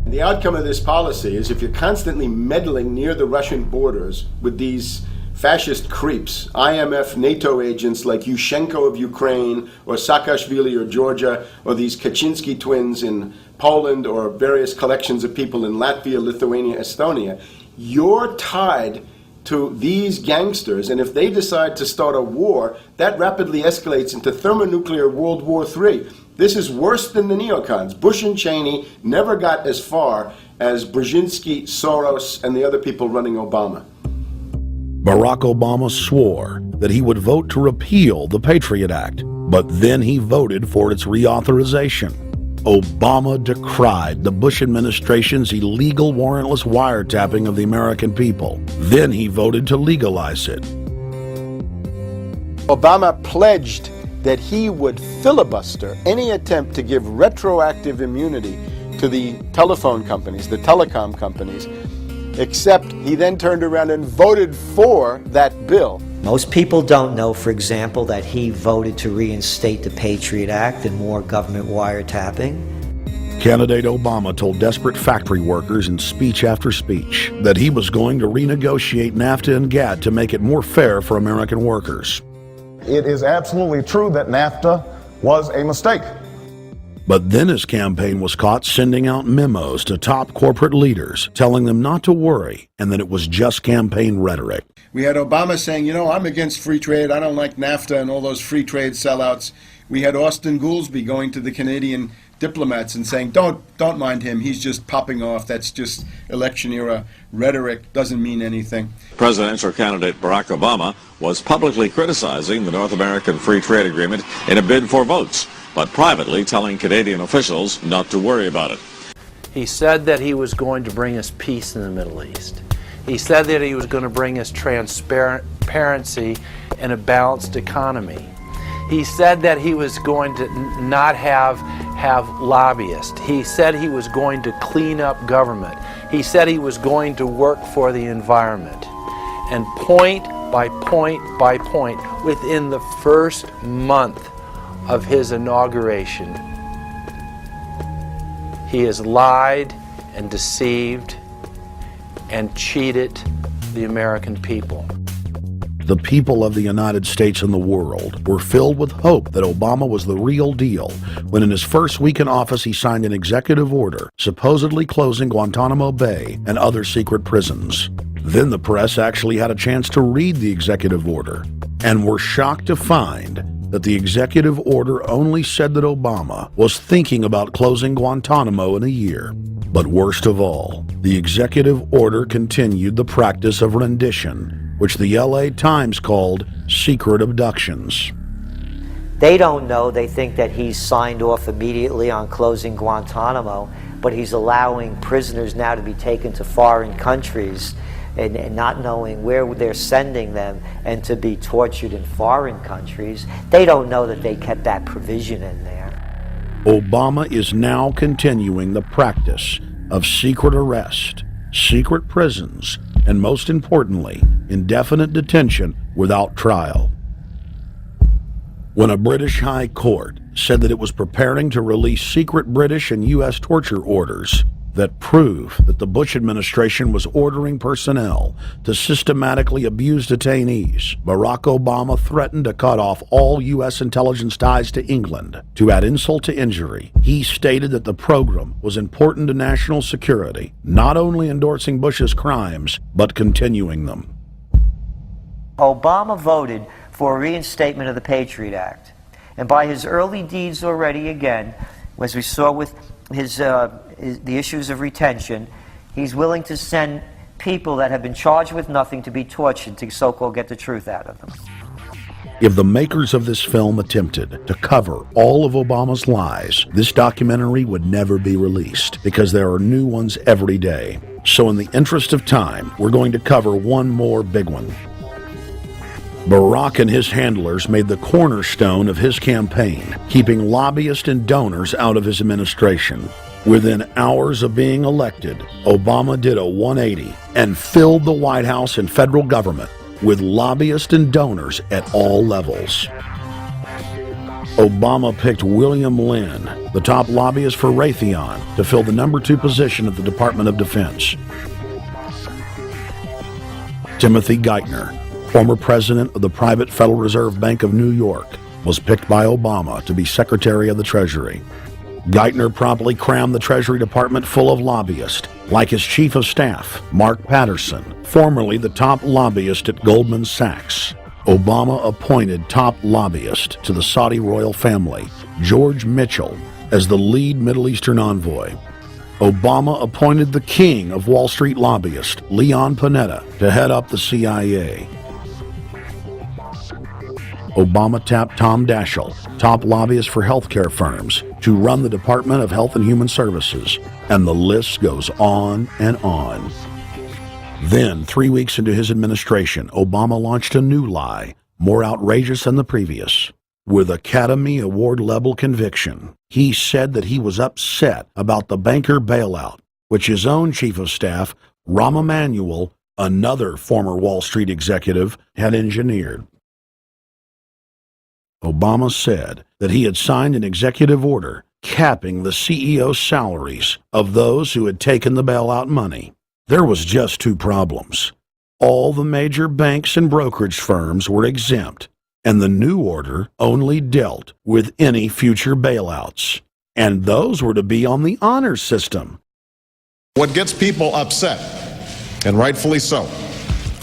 The outcome of this policy is if you're constantly meddling near the Russian borders with these fascist creeps, IMF, NATO agents like Yushchenko of Ukraine, or Saakashvili of Georgia, or these Kaczynski twins in Poland, or various collections of people in Latvia, Lithuania, Estonia, you're tied to these gangsters, and if they decide to start a war, that rapidly escalates into thermonuclear World War III. This is worse than the neocons. Bush and Cheney never got as far as Brzezinski, Soros, and the other people running Obama. Barack Obama swore that he would vote to repeal the Patriot Act, but then he voted for its reauthorization. Obama decried the Bush administration's illegal warrantless wiretapping of the American people. Then he voted to legalize it. Obama pledged that he would filibuster any attempt to give retroactive immunity to the telephone companies, the telecom companies, except he then turned around and voted for that bill. Most people don't know, for example, that he voted to reinstate the Patriot Act and more government wiretapping. Candidate Obama told desperate factory workers in speech after speech that he was going to renegotiate NAFTA and GATT to make it more fair for American workers. It is absolutely true that NAFTA was a mistake. But then his campaign was caught sending out memos to top corporate leaders, telling them not to worry and that it was just campaign rhetoric. We had Obama saying, you know, I'm against free trade, I don't like NAFTA and all those free trade sellouts. We had Austin Goolsbee going to the Canadian diplomats and saying, don't mind him, he's just popping off, that's just election era rhetoric, doesn't mean anything. Presidential candidate Barack Obama was publicly criticizing the North American Free Trade Agreement in a bid for votes, but privately telling Canadian officials not to worry about it. He said that he was going to bring us peace in the Middle East. He said that he was going to bring us transparency and a balanced economy. He said that he was going to not have lobbyists. He said he was going to clean up government. He said he was going to work for the environment. And point by point by point, within the first month of his inauguration, he has lied and deceived and cheated the American people. The people of the United States and the world were filled with hope that Obama was the real deal when in his first week in office he signed an executive order supposedly closing Guantanamo Bay and other secret prisons. Then the press actually had a chance to read the executive order and were shocked to find that the executive order only said that Obama was thinking about closing Guantanamo in a year. But worst of all, the executive order continued the practice of rendition which the LA Times called secret abductions. They don't know. They think that he's signed off immediately on closing Guantanamo, but he's allowing prisoners now to be taken to foreign countries and not knowing where they're sending them and to be tortured in foreign countries. They don't know that they kept that provision in there. Obama is now continuing the practice of secret arrest, secret prisons, and most importantly, indefinite detention without trial. When a British High Court said that it was preparing to release secret British and U.S. torture orders that prove that the Bush administration was ordering personnel to systematically abuse detainees, Barack Obama threatened to cut off all U.S. intelligence ties to England. To add insult to injury, he stated that the program was important to national security, not only endorsing Bush's crimes, but continuing them. Obama voted for a reinstatement of the Patriot Act. And by his early deeds already, again, as we saw with the issues of retention, he's willing to send people that have been charged with nothing to be tortured to so-called get the truth out of them. If the makers of this film attempted to cover all of Obama's lies, this documentary would never be released because there are new ones every day. So in the interest of time, we're going to cover one more big one. Barack and his handlers made the cornerstone of his campaign, keeping lobbyists and donors out of his administration. Within hours of being elected, Obama did a 180 and filled the White House and federal government with lobbyists and donors at all levels. Obama picked William Lynn, the top lobbyist for Raytheon, to fill the number 2 position at the Department of Defense. Timothy Geithner, former president of the private Federal Reserve Bank of New York, was picked by Obama to be Secretary of the Treasury. Geithner promptly crammed the Treasury Department full of lobbyists, like his chief of staff, Mark Patterson, formerly the top lobbyist at Goldman Sachs. Obama appointed top lobbyist to the Saudi royal family, George Mitchell, as the lead Middle Eastern envoy. Obama appointed the king of Wall Street lobbyists, Leon Panetta, to head up the CIA. Obama tapped Tom Daschle, top lobbyist for healthcare firms, to run the Department of Health and Human Services, and the list goes on and on. Then, 3 weeks into his administration, Obama launched a new lie, more outrageous than the previous. With Academy Award-level conviction, he said that he was upset about the banker bailout, which his own chief of staff, Rahm Emanuel, another former Wall Street executive, had engineered. Obama said that he had signed an executive order capping the CEO's salaries of those who had taken the bailout money. There was just 2 problems. All the major banks and brokerage firms were exempt, and the new order only dealt with any future bailouts. And those were to be on the honor system. What gets people upset, and rightfully so,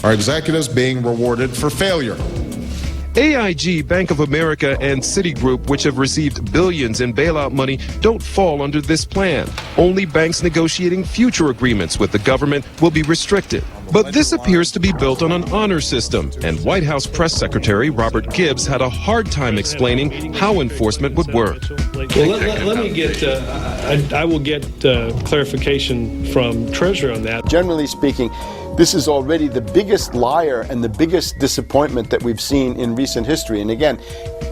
are executives being rewarded for failure. AIG, Bank of America, and Citigroup, which have received billions in bailout money, don't fall under this plan. Only banks negotiating future agreements with the government will be restricted. But this appears to be built on an honor system, and White House Press Secretary Robert Gibbs had a hard time explaining how enforcement would work. Well, let me get, I will get clarification from Treasury on that. Generally speaking, this is already the biggest liar and the biggest disappointment that we've seen in recent history. And again,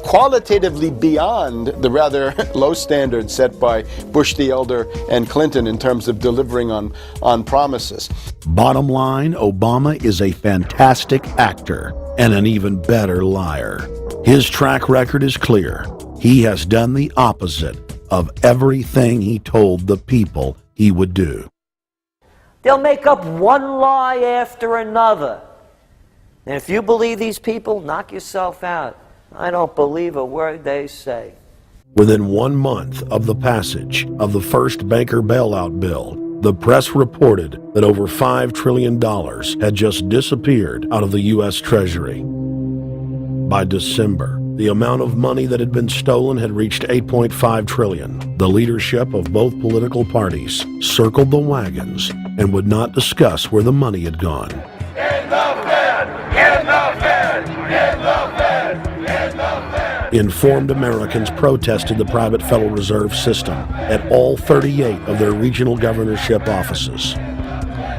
qualitatively beyond the rather low standards set by Bush the Elder and Clinton in terms of delivering on promises. Bottom line, Obama is a fantastic actor and an even better liar. His track record is clear. He has done the opposite of everything he told the people he would do. They'll make up one lie after another. And if you believe these people, knock yourself out. I don't believe a word they say. Within 1 month of the passage of the first banker bailout bill, the press reported that over $5 trillion had just disappeared out of the U.S. Treasury. By December, the amount of money that had been stolen had reached $8.5 trillion. The leadership of both political parties circled the wagons and would not discuss where the money had gone. Enough, man! In the Fed! In the Fed! In the Fed! Informed Americans protested the private Federal Reserve System at all 38 of their regional governorship offices.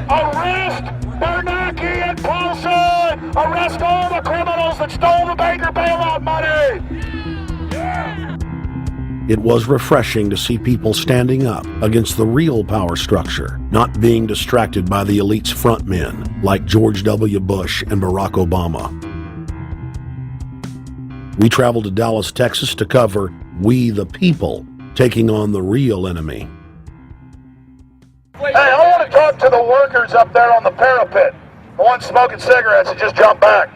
Arrest Bernanke and Paulson! Arrest all the criminals that stole the banker bailout money! It was refreshing to see people standing up against the real power structure, not being distracted by the elite's frontmen like George W. Bush and Barack Obama. We traveled to Dallas, Texas to cover We the People taking on the real enemy. Hey, I want to talk to the workers up there on the parapet. The ones smoking cigarettes and just jump back.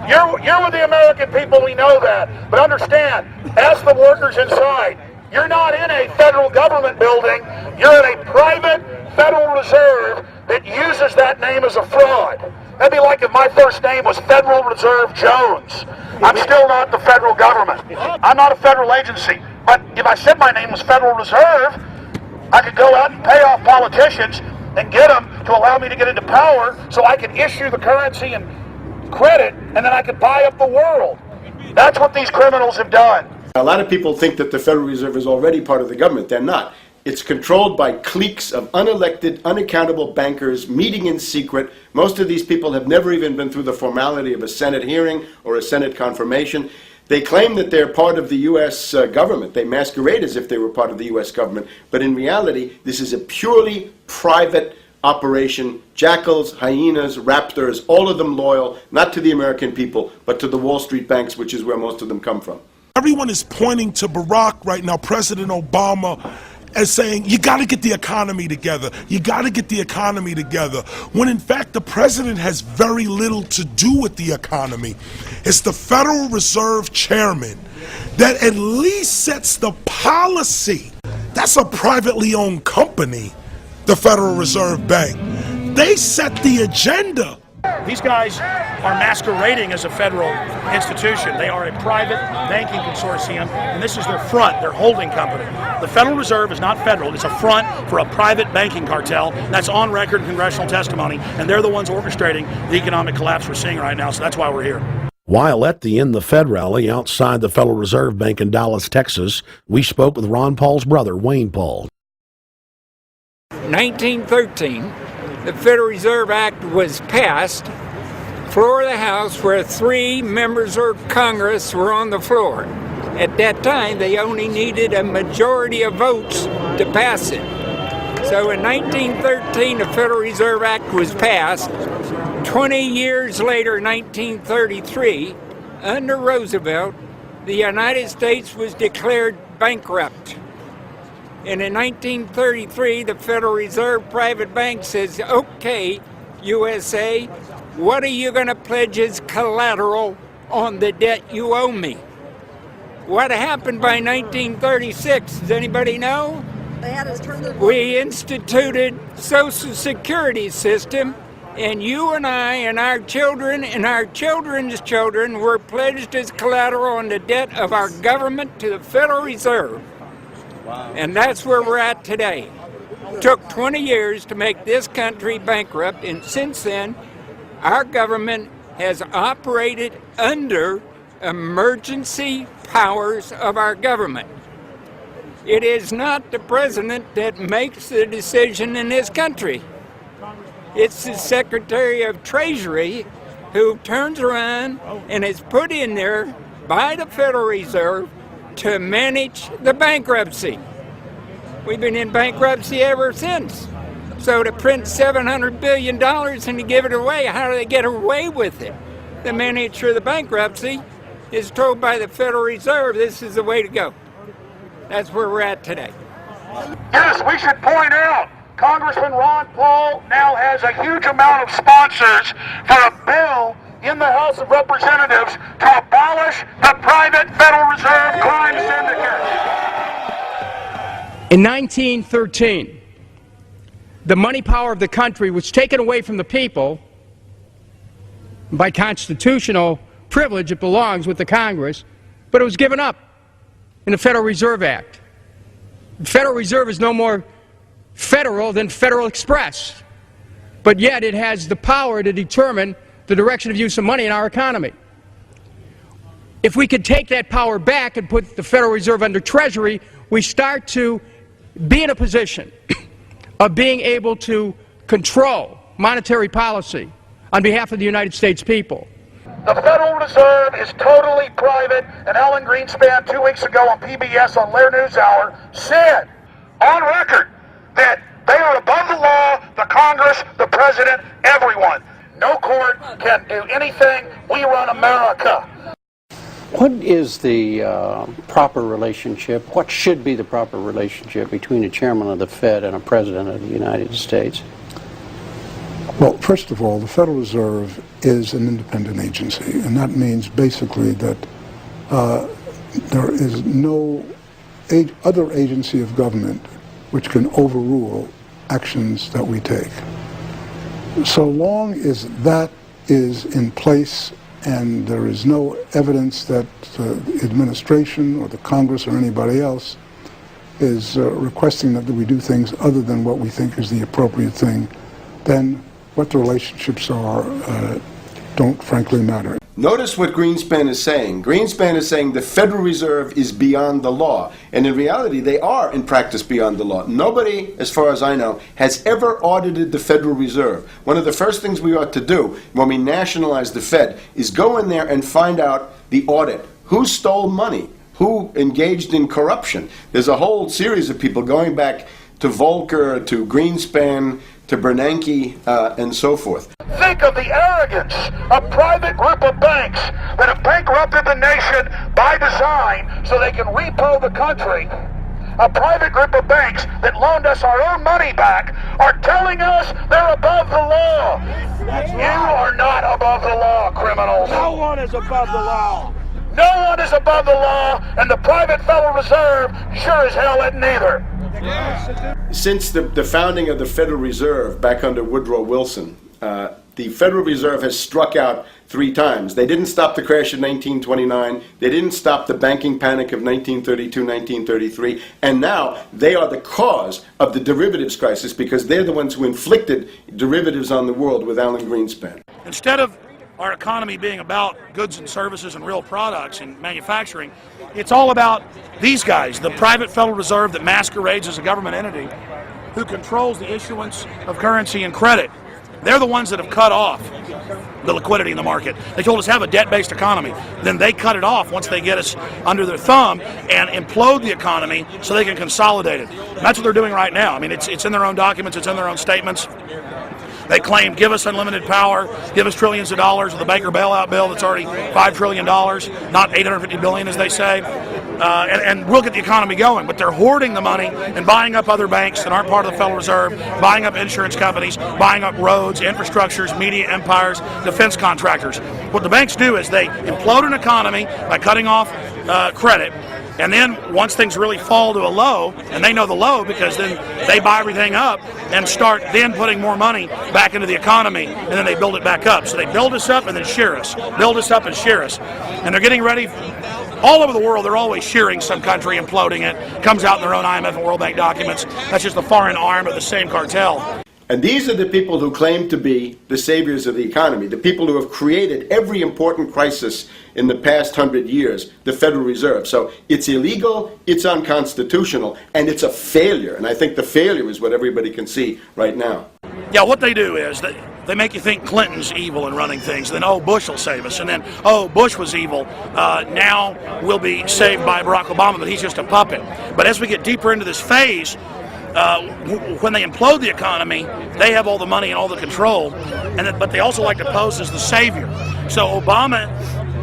You're with the American people, we know that. But understand, ask the workers inside. You're not in a federal government building. You're in a private Federal Reserve that uses that name as a fraud. That'd be like if my first name was Federal Reserve Jones. I'm still not the federal government. I'm not a federal agency. But if I said my name was Federal Reserve, I could go out and pay off politicians and get them to allow me to get into power so I could issue the currency and credit, and then I could buy up the world. That's what these criminals have done. A lot of people think that the Federal Reserve is already part of the government. They're not. It's controlled by cliques of unelected, unaccountable bankers meeting in secret. Most of these people have never even been through the formality of a Senate hearing or a Senate confirmation. They claim that they're part of the U.S. government. They masquerade as if they were part of the U.S. government. But in reality, this is a purely private operation. Jackals, hyenas, raptors, all of them loyal, not to the American people, but to the Wall Street banks, which is where most of them come from. Everyone is pointing to Barack right now, President Obama, as saying, you got to get the economy together. You got to get the economy together. When in fact, the president has very little to do with the economy. It's the Federal Reserve Chairman that at least sets the policy. That's a privately owned company, the Federal Reserve Bank. They set the agenda. These guys are masquerading as a federal institution. They are a private banking consortium, and this is their front, their holding company. The Federal Reserve is not federal. It's a front for a private banking cartel. That's on record in congressional testimony, and they're the ones orchestrating the economic collapse we're seeing right now, so that's why we're here. While at the In the Fed rally outside the Federal Reserve Bank in Dallas, Texas, we spoke with Ron Paul's brother, Wayne Paul. 1913, the Federal Reserve Act was passed, floor of the House, where 3 members of Congress were on the floor. At that time, they only needed a majority of votes to pass it. So in 1913, the Federal Reserve Act was passed. 20 years later, 1933, under Roosevelt, the United States was declared bankrupt. And in 1933, the Federal Reserve Private Bank says, okay, USA, what are you going to pledge as collateral on the debt you owe me? What happened by 1936? Does anybody know? They had us turn their We instituted Social Security system, and you and I and our children and our children's children were pledged as collateral on the debt of our government to the Federal Reserve. Wow. And that's where we're at today. It took 20 years to make this country bankrupt, and since then, our government has operated under emergency powers of our government. It is not the president that makes the decision in this country. It's the Secretary of Treasury who turns around and is put in there by the Federal Reserve to manage the bankruptcy. We've been in bankruptcy ever since. So to print $700 billion and to give it away, how do they get away with it? The manager of the bankruptcy is told by the Federal Reserve this is the way to go. That's where we're at today. Yes, we should point out, Congressman Ron Paul now has a huge amount of sponsors for a bill in the House of Representatives to abolish the private Federal Reserve crime syndicate. In 1913, the money power of the country was taken away from the people. By constitutional privilege, it belongs with the Congress, but it was given up in the Federal Reserve Act. The Federal Reserve is no more federal than Federal Express, but yet it has the power to determine the direction of use of money in our economy. If we could take that power back and put the Federal Reserve under Treasury, we start to be in a position of being able to control monetary policy on behalf of the United States people. The Federal Reserve is totally private, and Alan Greenspan 2 weeks ago on PBS on Lair NewsHour said on record that they are above the law, the Congress, the President, everyone. No court can do anything. We run America. What is the proper relationship, what should be the proper relationship between a chairman of the Fed and a president of the United States? Well, first of all, the Federal Reserve is an independent agency, and that means basically that there is no other agency of government which can overrule actions that we take. So long as that is in place and there is no evidence that the administration or the Congress or anybody else is requesting that we do things other than what we think is the appropriate thing, then what the relationships are don't frankly matter. Notice what Greenspan is saying. Greenspan is saying the Federal Reserve is beyond the law. And in reality, they are in practice beyond the law. Nobody, as far as I know, has ever audited the Federal Reserve. One of the first things we ought to do when we nationalize the Fed is go in there and find out the audit. Who stole money? Who engaged in corruption? There's a whole series of people going back to Volcker, to Greenspan, to Bernanke, and so forth. Think of the arrogance of private group of banks that have bankrupted the nation by design so they can repo the country. A private group of banks that loaned us our own money back are telling us they're above the law. You are not above the law, criminals. No one is above the law. No one is above the law, and the private Federal Reserve sure as hell isn't either. Since the founding of the Federal Reserve back under Woodrow Wilson, the Federal Reserve has struck out 3 times. They didn't stop the crash of 1929. They didn't stop the banking panic of 1932, 1933. And now they are the cause of the derivatives crisis because they're the ones who inflicted derivatives on the world with Alan Greenspan. Instead of our economy being about goods and services and real products and manufacturing, it's all about these guys, the private Federal Reserve that masquerades as a government entity who controls the issuance of currency and credit. They're the ones that have cut off the liquidity in the market. They told us have a debt-based economy. Then they cut it off once they get us under their thumb and implode the economy so they can consolidate it. And that's what they're doing right now. I mean, it's in their own documents, it's in their own statements. They claim, give us unlimited power, give us trillions of dollars with the Baker bailout bill that's already $5 trillion, not $850 billion as they say. And we'll get the economy going, but they're hoarding the money and buying up other banks that aren't part of the Federal Reserve, buying up insurance companies, buying up roads, infrastructures, media empires, defense contractors. What the banks do is they implode an economy by cutting off credit, and then once things really fall to a low, and they know the low because then they buy everything up and start then putting more money back into the economy, and then they build it back up. So they build us up and then shear us, build us up and shear us. And they're getting ready. All over the world, they're always shearing some country, imploding it. Comes out in their own IMF and World Bank documents. That's just the foreign arm of the same cartel. And these are the people who claim to be the saviors of the economy, the people who have created every important crisis in the past 100 years, the Federal Reserve. So it's illegal, it's unconstitutional, and it's a failure. And I think the failure is what everybody can see right now. Yeah, what they do is they make you think Clinton's evil in running things, then, oh, Bush will save us, and then, oh, Bush was evil, now we'll be saved by Barack Obama, but he's just a puppet. But as we get deeper into this phase, when they implode the economy, they have all the money and all the control, but they also like to pose as the savior. So Obama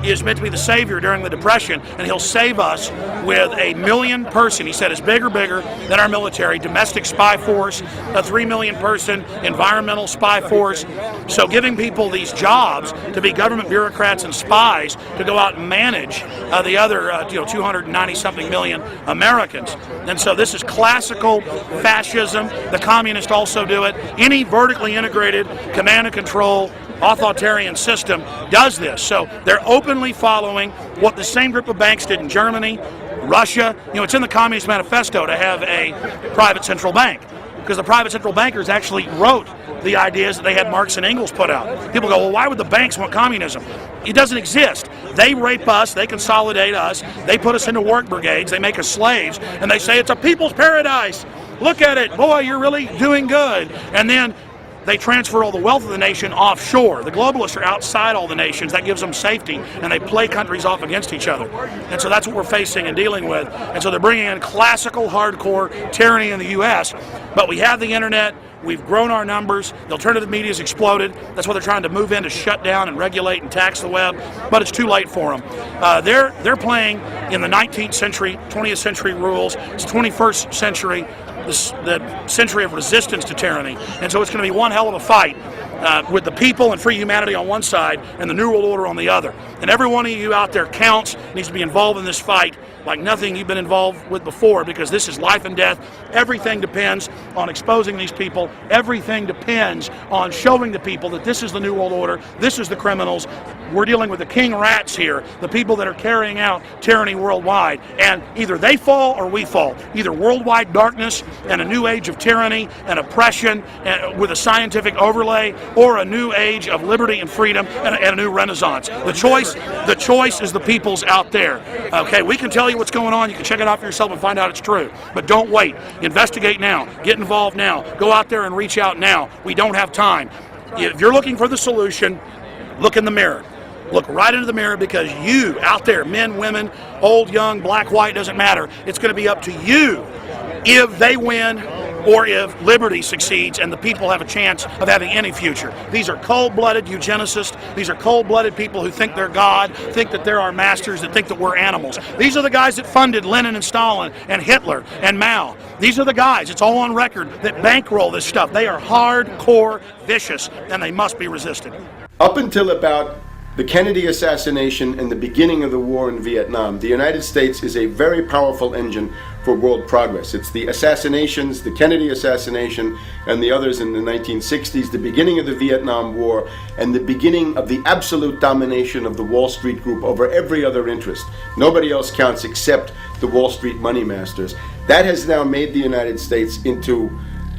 is meant to be the savior during the Depression, and he'll save us with a 1 million person, he said, is bigger than our military, domestic spy force, a 3 million person environmental spy force. So giving people these jobs to be government bureaucrats and spies to go out and manage the other 290-something million Americans. And so this is classical fascism. The communists also do it. Any vertically integrated command and control authoritarian system does this. So they're openly following what the same group of banks did in Germany, Russia. It's in the Communist Manifesto to have a private central bank. because the private central bankers actually wrote the ideas that they had Marx and Engels put out. People go, well, why would the banks want communism? It doesn't exist. They rape us, they consolidate us, they put us into work brigades, they make us slaves, and they say it's a people's paradise. Look at it, boy, you're really doing good. And then they transfer all the wealth of the nation offshore. The globalists are outside all the nations. That gives them safety, and they play countries off against each other. And so that's what we're facing and dealing with. And so they're bringing in classical, hardcore tyranny in the U.S., but we have the internet. We've grown our numbers. The alternative media has exploded. That's what they're trying to move in to shut down and regulate and tax the web, but it's too late for them. They're playing in the 19th century, 20th century rules. It's 21st century, the century of resistance to tyranny. And so it's going to be one hell of a fight with the people and free humanity on one side and the New World Order on the other. And every one of you out there counts, needs to be involved in this fight like nothing you've been involved with before, because this is life and death. Everything depends on exposing these people. Everything depends on showing the people that this is the New World Order, this is the criminals. We're dealing with the king rats here, the people that are carrying out tyranny worldwide. And either they fall or we fall. Either worldwide darkness and a new age of tyranny and oppression with a scientific overlay, or a new age of liberty and freedom and a new renaissance. The choice is the people's out there. Okay, we can tell you what's going on. You can check it out for yourself and find out it's true. But don't wait. Investigate now. Get involved now. Go out there and reach out now. We don't have time. If you're looking for the solution, look in the mirror. Look right into the mirror, because you out there, men, women, old, young, black, white, doesn't matter. It's going to be up to you if they win or if liberty succeeds and the people have a chance of having any future. These are cold-blooded eugenicists. These are cold-blooded people who think they're God, think that they're our masters, that think that we're animals. These are the guys that funded Lenin and Stalin and Hitler and Mao. These are the guys, it's all on record, that bankroll this stuff. They are hardcore vicious, and they must be resisted. Up until about the Kennedy assassination and the beginning of the war in Vietnam, the United States is a very powerful engine for world progress. It's the assassinations, the Kennedy assassination and the others in the 1960s, the beginning of the Vietnam War, and the beginning of the absolute domination of the Wall Street group over every other interest. Nobody else counts except the Wall Street money masters. That has now made the United States into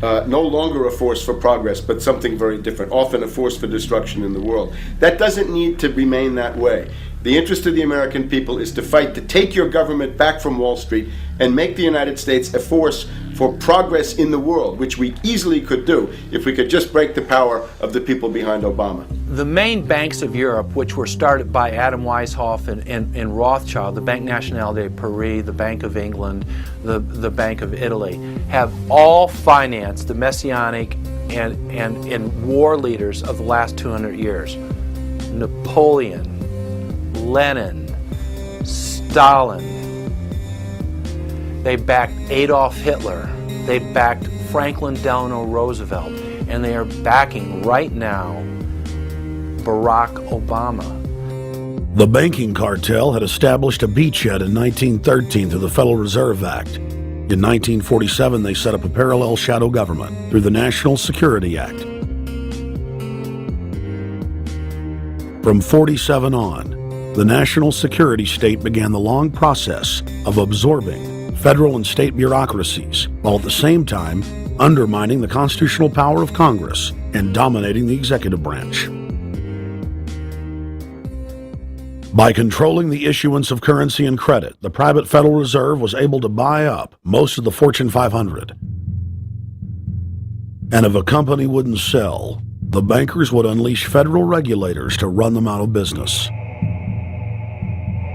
no longer a force for progress, but something very different, often a force for destruction in the world. That doesn't need to remain that way. The interest of the American people is to fight to take your government back from Wall Street and make the United States a force for progress in the world, which we easily could do if we could just break the power of the people behind Obama. The main banks of Europe, which were started by Adam Weishaupt and Rothschild, the Banque Nationale de Paris, the Bank of England, the Bank of Italy, have all financed the messianic and war leaders of the last 200 years. Napoleon, Lenin, Stalin. They backed Adolf Hitler. They backed Franklin Delano Roosevelt. And they are backing right now Barack Obama. The banking cartel had established a beachhead in 1913 through the Federal Reserve Act. In 1947, they set up a parallel shadow government through the National Security Act. From 47 on, the national security state began the long process of absorbing federal and state bureaucracies, while at the same time undermining the constitutional power of Congress and dominating the executive branch. By controlling the issuance of currency and credit, the private Federal Reserve was able to buy up most of the Fortune 500. And if a company wouldn't sell, the bankers would unleash federal regulators to run them out of business.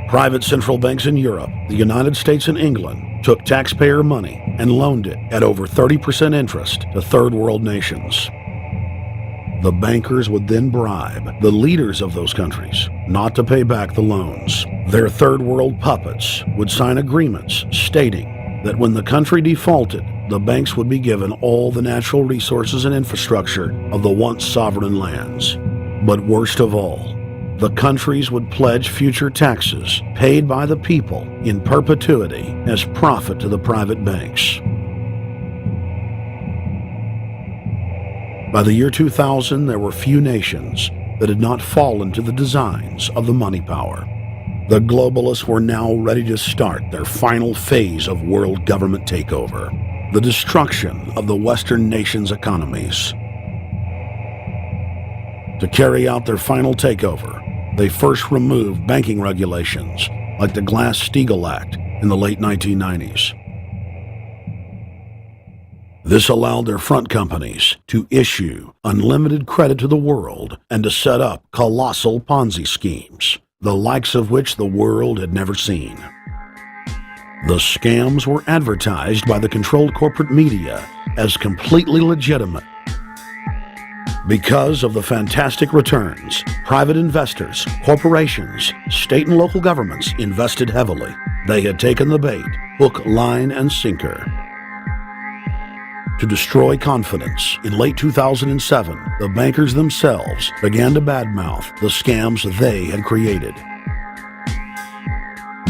Private central banks in Europe, the United States, and England took taxpayer money and loaned it at over 30% interest to third world nations. The bankers would then bribe the leaders of those countries not to pay back the loans. Their third world puppets would sign agreements stating that when the country defaulted, the banks would be given all the natural resources and infrastructure of the once sovereign lands. But worst of all, the countries would pledge future taxes paid by the people in perpetuity as profit to the private banks. By the year 2000, there were few nations that had not fallen to the designs of the money power. The globalists were now ready to start their final phase of world government takeover. the destruction of the Western nations' economies. To carry out their final takeover, they first removed banking regulations like the Glass-Steagall Act in the late 1990s. This allowed their front companies to issue unlimited credit to the world and to set up colossal Ponzi schemes, the likes of which the world had never seen. The scams were advertised by the controlled corporate media as completely legitimate. Because of the fantastic returns, private investors, corporations, state and local governments invested heavily. They had taken the bait, hook, line, and sinker. To destroy confidence, in late 2007, the bankers themselves began to badmouth the scams they had created.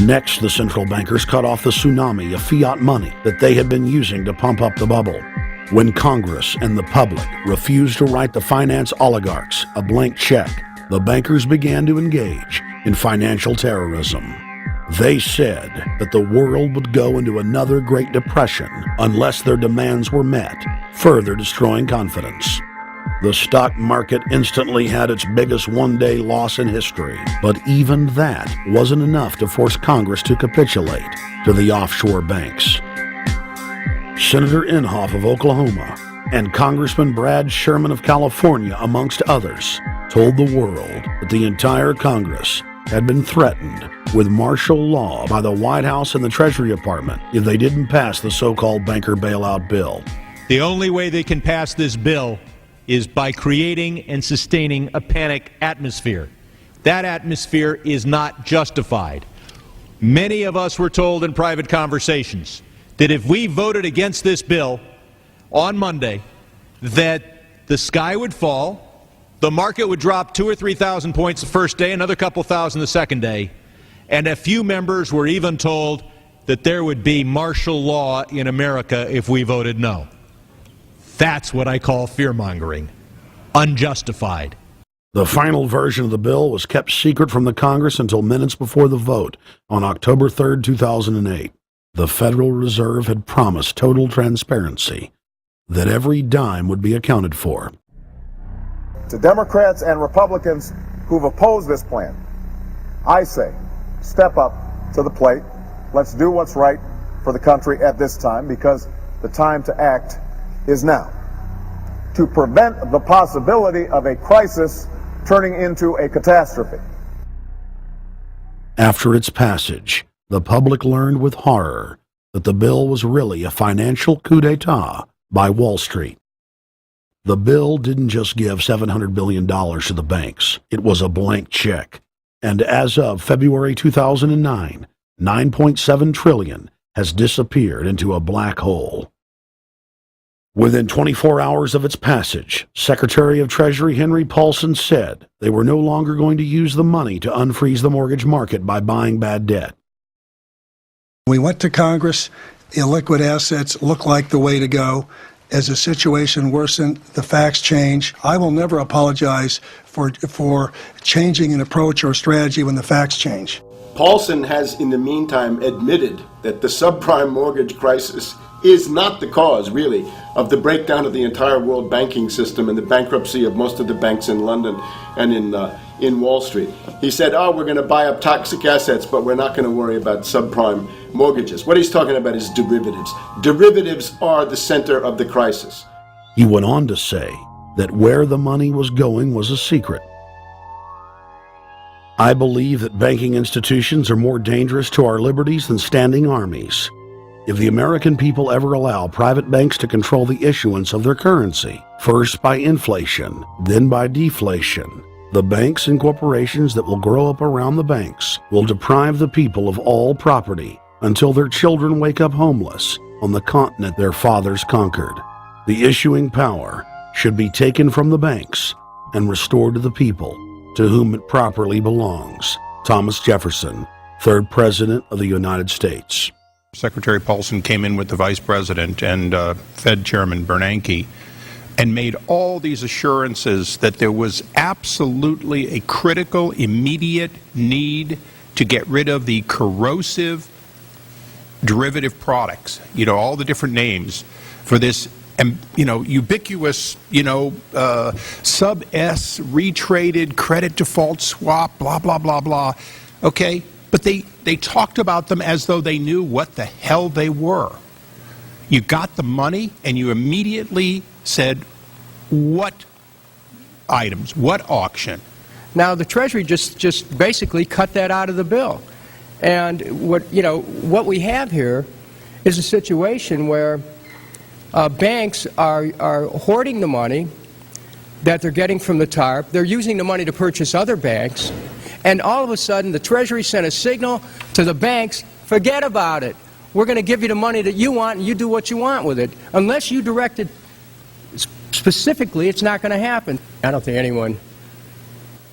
Next, the central bankers cut off the tsunami of fiat money that they had been using to pump up the bubble. When Congress and the public refused to write the finance oligarchs a blank check, the bankers began to engage in financial terrorism. They said that the world would go into another Great Depression unless their demands were met, further destroying confidence. The stock market instantly had its biggest one-day loss in history, but even that wasn't enough to force Congress to capitulate to the offshore banks. Senator Inhofe of Oklahoma and Congressman Brad Sherman of California, amongst others, told the world that the entire Congress had been threatened with martial law by the White House and the Treasury Department if they didn't pass the so-called banker bailout bill. The only way they can pass this bill is by creating and sustaining a panic atmosphere. That atmosphere is not justified. Many of us were told in private conversations that if we voted against this bill on Monday, that the sky would fall, the market would drop 2,000 or 3,000 points the first day, another couple thousand the second day, and a few members were even told that there would be martial law in America if we voted no. That's what I call fear-mongering. Unjustified. The final version of the bill was kept secret from the Congress until minutes before the vote on October 3, 2008. The Federal Reserve had promised total transparency, that every dime would be accounted for. To Democrats and Republicans who've opposed this plan, I say, step up to the plate. Let's do what's right for the country at this time, because the time to act is now. To prevent the possibility of a crisis turning into a catastrophe. After its passage, the public learned with horror that the bill was really a financial coup d'etat by Wall Street. The bill didn't just give $700 billion to the banks. It was a blank check. And as of February 2009, $9.7 trillion has disappeared into a black hole. Within 24 hours of its passage, Secretary of Treasury Henry Paulson said they were no longer going to use the money to unfreeze the mortgage market by buying bad debt. We went to Congress. Illiquid assets look like the way to go. As the situation worsened, the facts change. I will never apologize for changing an approach or strategy when the facts change. Paulson has, in the meantime, admitted that the subprime mortgage crisis is not the cause, really, of the breakdown of the entire world banking system and the bankruptcy of most of the banks in London and in Wall Street. He said, we're going to buy up toxic assets, but we're not going to worry about subprime mortgages. What he's talking about is derivatives. Derivatives are the center of the crisis. He went on to say that where the money was going was a secret. I believe that banking institutions are more dangerous to our liberties than standing armies. If the American people ever allow private banks to control the issuance of their currency, first by inflation, then by deflation, the banks and corporations that will grow up around the banks will deprive the people of all property until their children wake up homeless on the continent their fathers conquered. The issuing power should be taken from the banks and restored to the people to whom it properly belongs. Thomas Jefferson, 3rd President of the United States. Secretary Paulson came in with the Vice President and Fed Chairman Bernanke and made all these assurances that there was absolutely a critical, immediate need to get rid of the corrosive derivative products, all the different names for this, ubiquitous, sub S, retraded, credit default swap, blah, blah, blah, blah. Okay? But they talked about them as though they knew what the hell they were. You got the money and you immediately said, what items, what auction? Now, the Treasury just basically cut that out of the bill. And what we have here is a situation where banks are hoarding the money that they're getting from the TARP. They're using the money to purchase other banks. And all of a sudden, the Treasury sent a signal to the banks, forget about it. We're going to give you the money that you want, and you do what you want with it. Unless you direct it specifically, it's not going to happen. I don't think anyone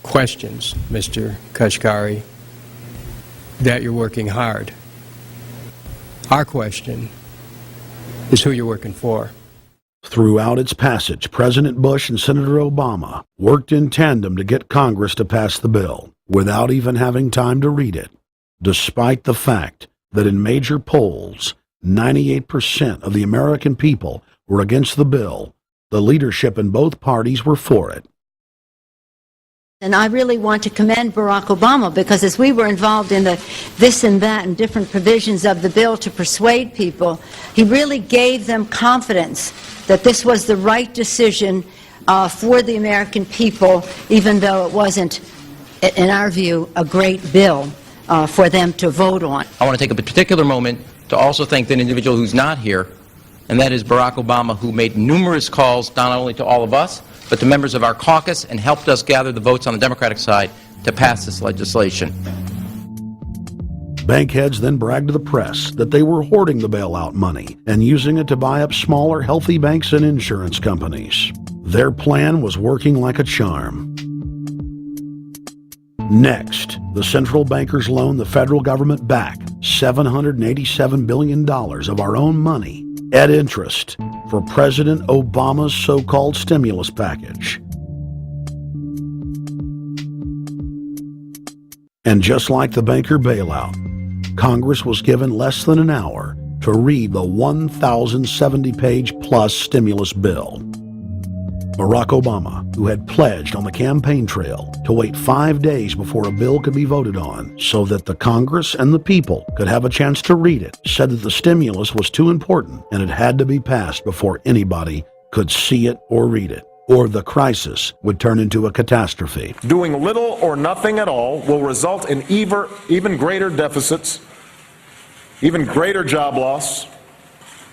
questions, Mr. Kashkari, that you're working hard. Our question is who you're working for. Throughout its passage, President Bush and Senator Obama worked in tandem to get Congress to pass the bill without even having time to read it, despite the fact that in major polls, 98% of the American people were against the bill. The leadership in both parties were for it. And I really want to commend Barack Obama, because as we were involved in the this and that and different provisions of the bill to persuade people, he really gave them confidence that this was the right decision for the American people, even though it wasn't, in our view, a great bill for them to vote on. I want to take a particular moment to also thank an individual who's not here, and that is Barack Obama, who made numerous calls not only to all of us, but to members of our caucus, and helped us gather the votes on the Democratic side to pass this legislation. Bankheads then bragged to the press that they were hoarding the bailout money and using it to buy up smaller, healthy banks and insurance companies. Their plan was working like a charm. Next, the central bankers loaned the federal government back $787 billion of our own money at interest for President Obama's so-called stimulus package. And just like the banker bailout, Congress was given less than an hour to read the 1,070-page-plus stimulus bill. Barack Obama, who had pledged on the campaign trail to wait 5 days before a bill could be voted on so that the Congress and the people could have a chance to read it, said that the stimulus was too important and it had to be passed before anybody could see it or read it, or the crisis would turn into a catastrophe. Doing little or nothing at all will result in even greater deficits, even greater job loss,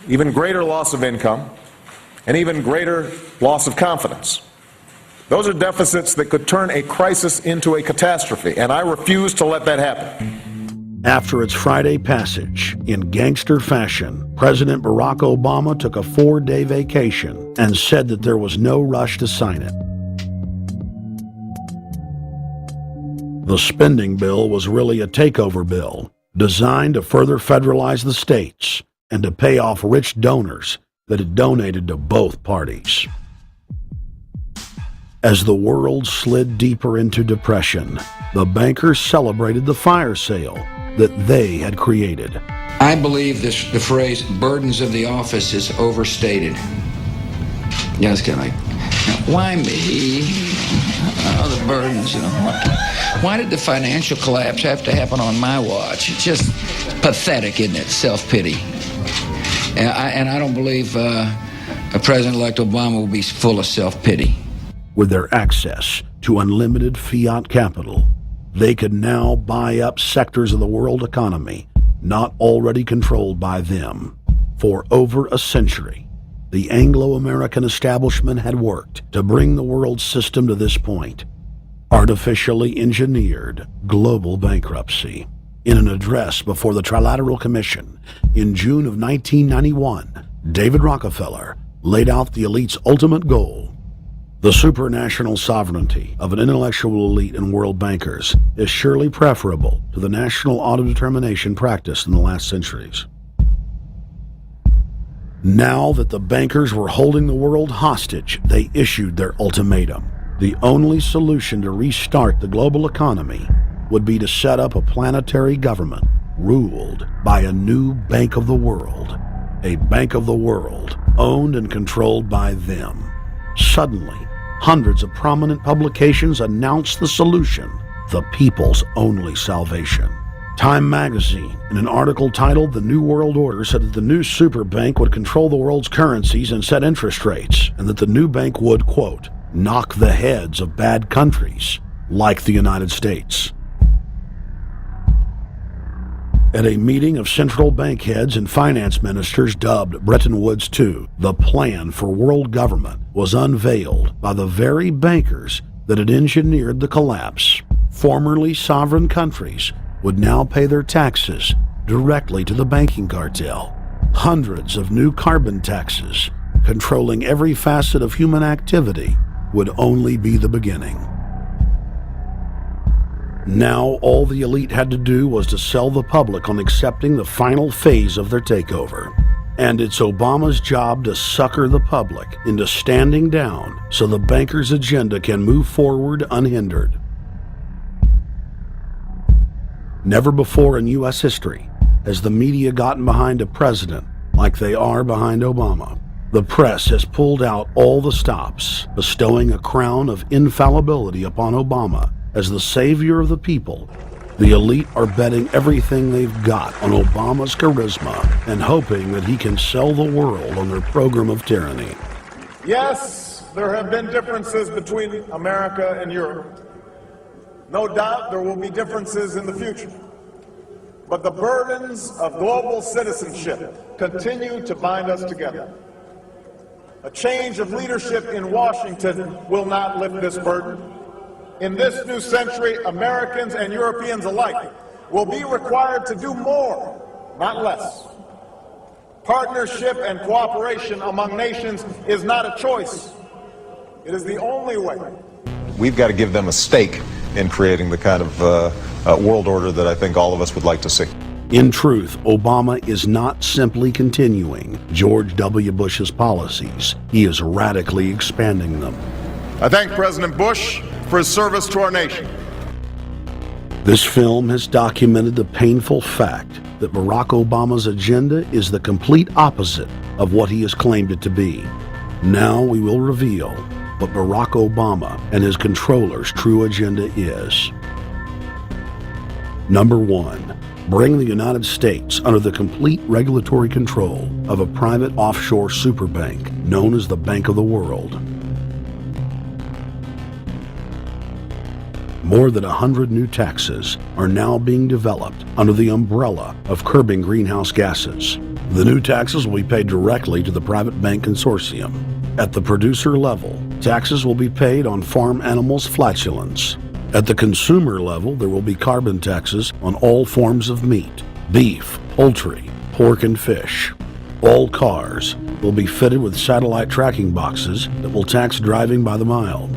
even greater loss of income, and even greater loss of confidence. Those are deficits that could turn a crisis into a catastrophe, and I refuse to let that happen. After its Friday passage, in gangster fashion, President Barack Obama took a 4-day vacation and said that there was no rush to sign it. The spending bill was really a takeover bill, designed to further federalize the states and to pay off rich donors that had donated to both parties. As the world slid deeper into depression, the bankers celebrated the fire sale that they had created. I believe the phrase burdens of the office is overstated. Yeah, it's kind of like, why me? Oh, the burdens, Why did the financial collapse have to happen on my watch? It's just pathetic, isn't it? Self-pity. And I don't believe President-elect Obama will be full of self-pity. With their access to unlimited fiat capital, they could now buy up sectors of the world economy not already controlled by them. For over a century, the Anglo-American establishment had worked to bring the world system to this point. Artificially engineered global bankruptcy. In an address before the Trilateral Commission in June of 1991, David Rockefeller laid out the elite's ultimate goal. The supranational sovereignty of an intellectual elite and world bankers is surely preferable to the national autodetermination practiced in the last centuries. Now that the bankers were holding the world hostage, they issued their ultimatum. The only solution to restart the global economy would be to set up a planetary government ruled by a new Bank of the World. A Bank of the World owned and controlled by them. Suddenly, hundreds of prominent publications announced the solution: the people's only salvation. Time magazine, in an article titled "The New World Order," said that the new super bank would control the world's currencies and set interest rates, and that the new bank would, quote, knock the heads of bad countries like the United States. At a meeting of central bank heads and finance ministers dubbed Bretton Woods II, the plan for world government was unveiled by the very bankers that had engineered the collapse. Formerly sovereign countries would now pay their taxes directly to the banking cartel. Hundreds of new carbon taxes, controlling every facet of human activity, would only be the beginning. Now all the elite had to do was to sell the public on accepting the final phase of their takeover. And it's Obama's job to sucker the public into standing down so the bankers' agenda can move forward unhindered. Never before in U.S. history has the media gotten behind a president like they are behind Obama. The press has pulled out all the stops, bestowing a crown of infallibility upon Obama as the savior of the people. The elite are betting everything they've got on Obama's charisma and hoping that he can sell the world on their program of tyranny. Yes, there have been differences between America and Europe. No doubt there will be differences in the future. But the burdens of global citizenship continue to bind us together. A change of leadership in Washington will not lift this burden. In this new century, Americans and Europeans alike will be required to do more, not less. Partnership and cooperation among nations is not a choice. It is the only way. We've got to give them a stake in creating the kind of world order that I think all of us would like to see. In truth, Obama is not simply continuing George W. Bush's policies. He is radically expanding them. I thank President Bush for his service to our nation. This film has documented the painful fact that Barack Obama's agenda is the complete opposite of what he has claimed it to be. Now we will reveal what Barack Obama and his controllers' true agenda is. Number 1, bring the United States under the complete regulatory control of a private offshore superbank known as the Bank of the World. More than 100 new taxes are now being developed under the umbrella of curbing greenhouse gases. The new taxes will be paid directly to the private bank consortium. At the producer level, taxes will be paid on farm animals' flatulence. At the consumer level, there will be carbon taxes on all forms of meat, beef, poultry, pork, and fish. All cars will be fitted with satellite tracking boxes that will tax driving by the mile.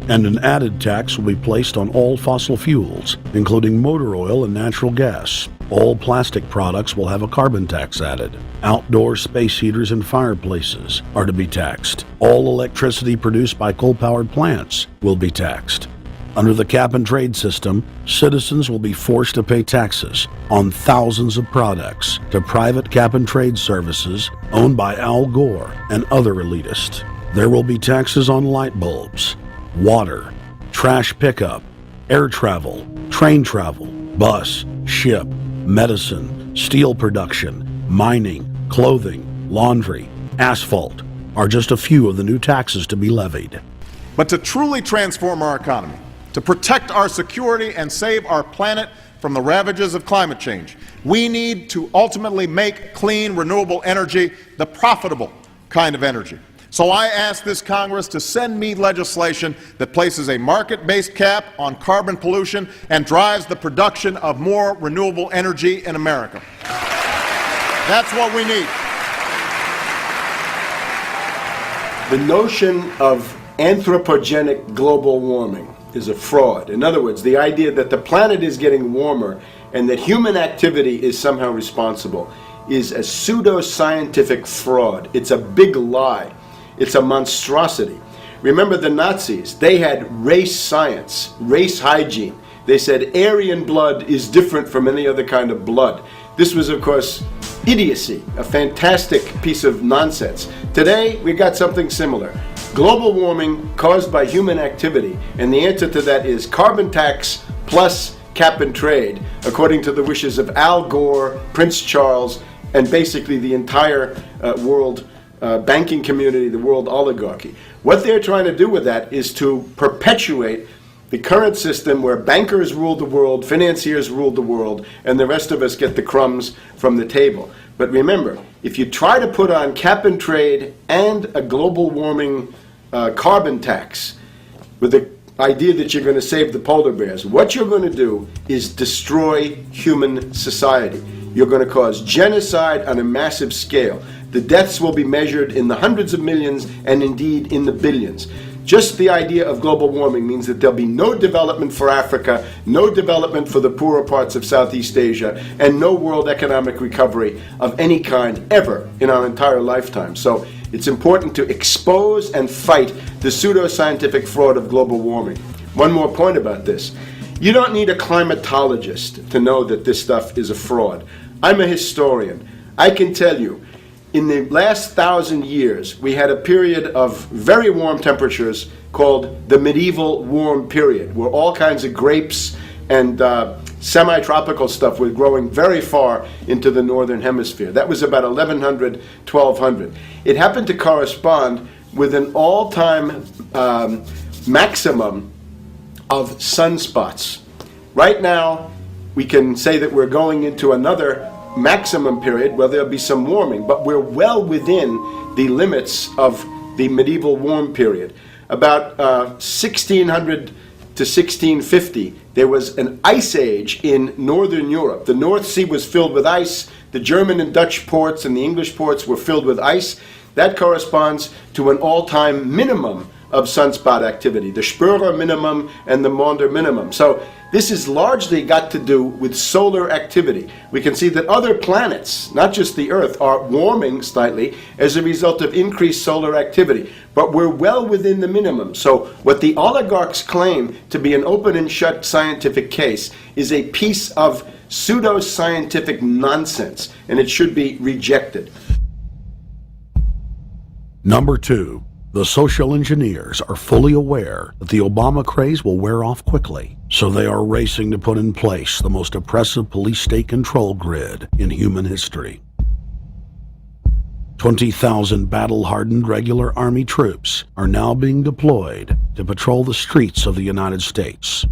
And an added tax will be placed on all fossil fuels, including motor oil and natural gas. All plastic products will have a carbon tax added. Outdoor space heaters and fireplaces are to be taxed. All electricity produced by coal-powered plants will be taxed. Under the cap-and-trade system, citizens will be forced to pay taxes on thousands of products to private cap-and-trade services owned by Al Gore and other elitists. There will be taxes on light bulbs, water, trash pickup, air travel, train travel, bus, ship, medicine, steel production, mining, clothing, laundry, asphalt are just a few of the new taxes to be levied. But to truly transform our economy, to protect our security and save our planet from the ravages of climate change, we need to ultimately make clean, renewable energy the profitable kind of energy. So I ask this Congress to send me legislation that places a market-based cap on carbon pollution and drives the production of more renewable energy in America. That's what we need. The notion of anthropogenic global warming is a fraud. In other words, the idea that the planet is getting warmer and that human activity is somehow responsible is a pseudo-scientific fraud. It's a big lie. It's a monstrosity. Remember the Nazis, they had race science, race hygiene. They said Aryan blood is different from any other kind of blood. This was, of course, idiocy, a fantastic piece of nonsense. Today, we got something similar. Global warming caused by human activity, and the answer to that is carbon tax plus cap and trade, according to the wishes of Al Gore, Prince Charles, and basically the entire world banking community, the world oligarchy. What they're trying to do with that is to perpetuate the current system where bankers rule the world, financiers rule the world, and the rest of us get the crumbs from the table. But remember, if you try to put on cap and trade and a global warming carbon tax with the idea that you're going to save the polar bears, what you're going to do is destroy human society. You're going to cause genocide on a massive scale. The deaths will be measured in the hundreds of millions and indeed in the billions. Just the idea of global warming means that there'll be no development for Africa, no development for the poorer parts of Southeast Asia, and no world economic recovery of any kind ever in our entire lifetime. So it's important to expose and fight the pseudo-scientific fraud of global warming. One more point about this. You don't need a climatologist to know that this stuff is a fraud. I'm a historian. I can tell you, in the last 1,000 years, we had a period of very warm temperatures called the medieval warm period, where all kinds of grapes and semi-tropical stuff was growing very far into the northern hemisphere. That was about 1100, 1200. It happened to correspond with an all-time maximum of sunspots. Right now, we can say that we're going into another maximum period where there'll be some warming, but we're well within the limits of the medieval warm period. About 1600 to 1650, there was an ice age in northern Europe. The North Sea was filled with ice. The German and Dutch ports and the English ports were filled with ice. That corresponds to an all-time minimum of sunspot activity, the Spörer minimum and the Maunder minimum. So this has largely got to do with solar activity. We can see that other planets, not just the Earth, are warming slightly as a result of increased solar activity. But we're well within the minimum. So what the oligarchs claim to be an open and shut scientific case is a piece of pseudo-scientific nonsense, and it should be rejected. Number 2. The social engineers are fully aware that the Obama craze will wear off quickly, so they are racing to put in place the most oppressive police state control grid in human history. 20,000 battle-hardened regular Army troops are now being deployed to patrol the streets of the United States.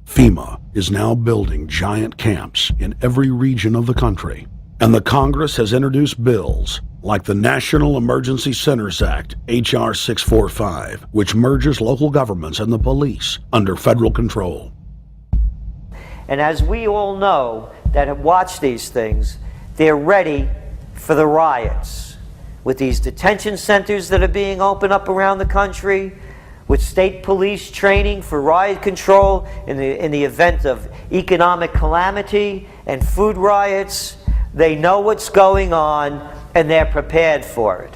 FEMA is now building giant camps in every region of the country, and the Congress has introduced bills like the National Emergency Centers Act, H.R. 645, which merges local governments and the police under federal control. And as we all know that have watched these things, they're ready for the riots. With these detention centers that are being opened up around the country, with state police training for riot control in the event of economic calamity and food riots, they know what's going on and they're prepared for it.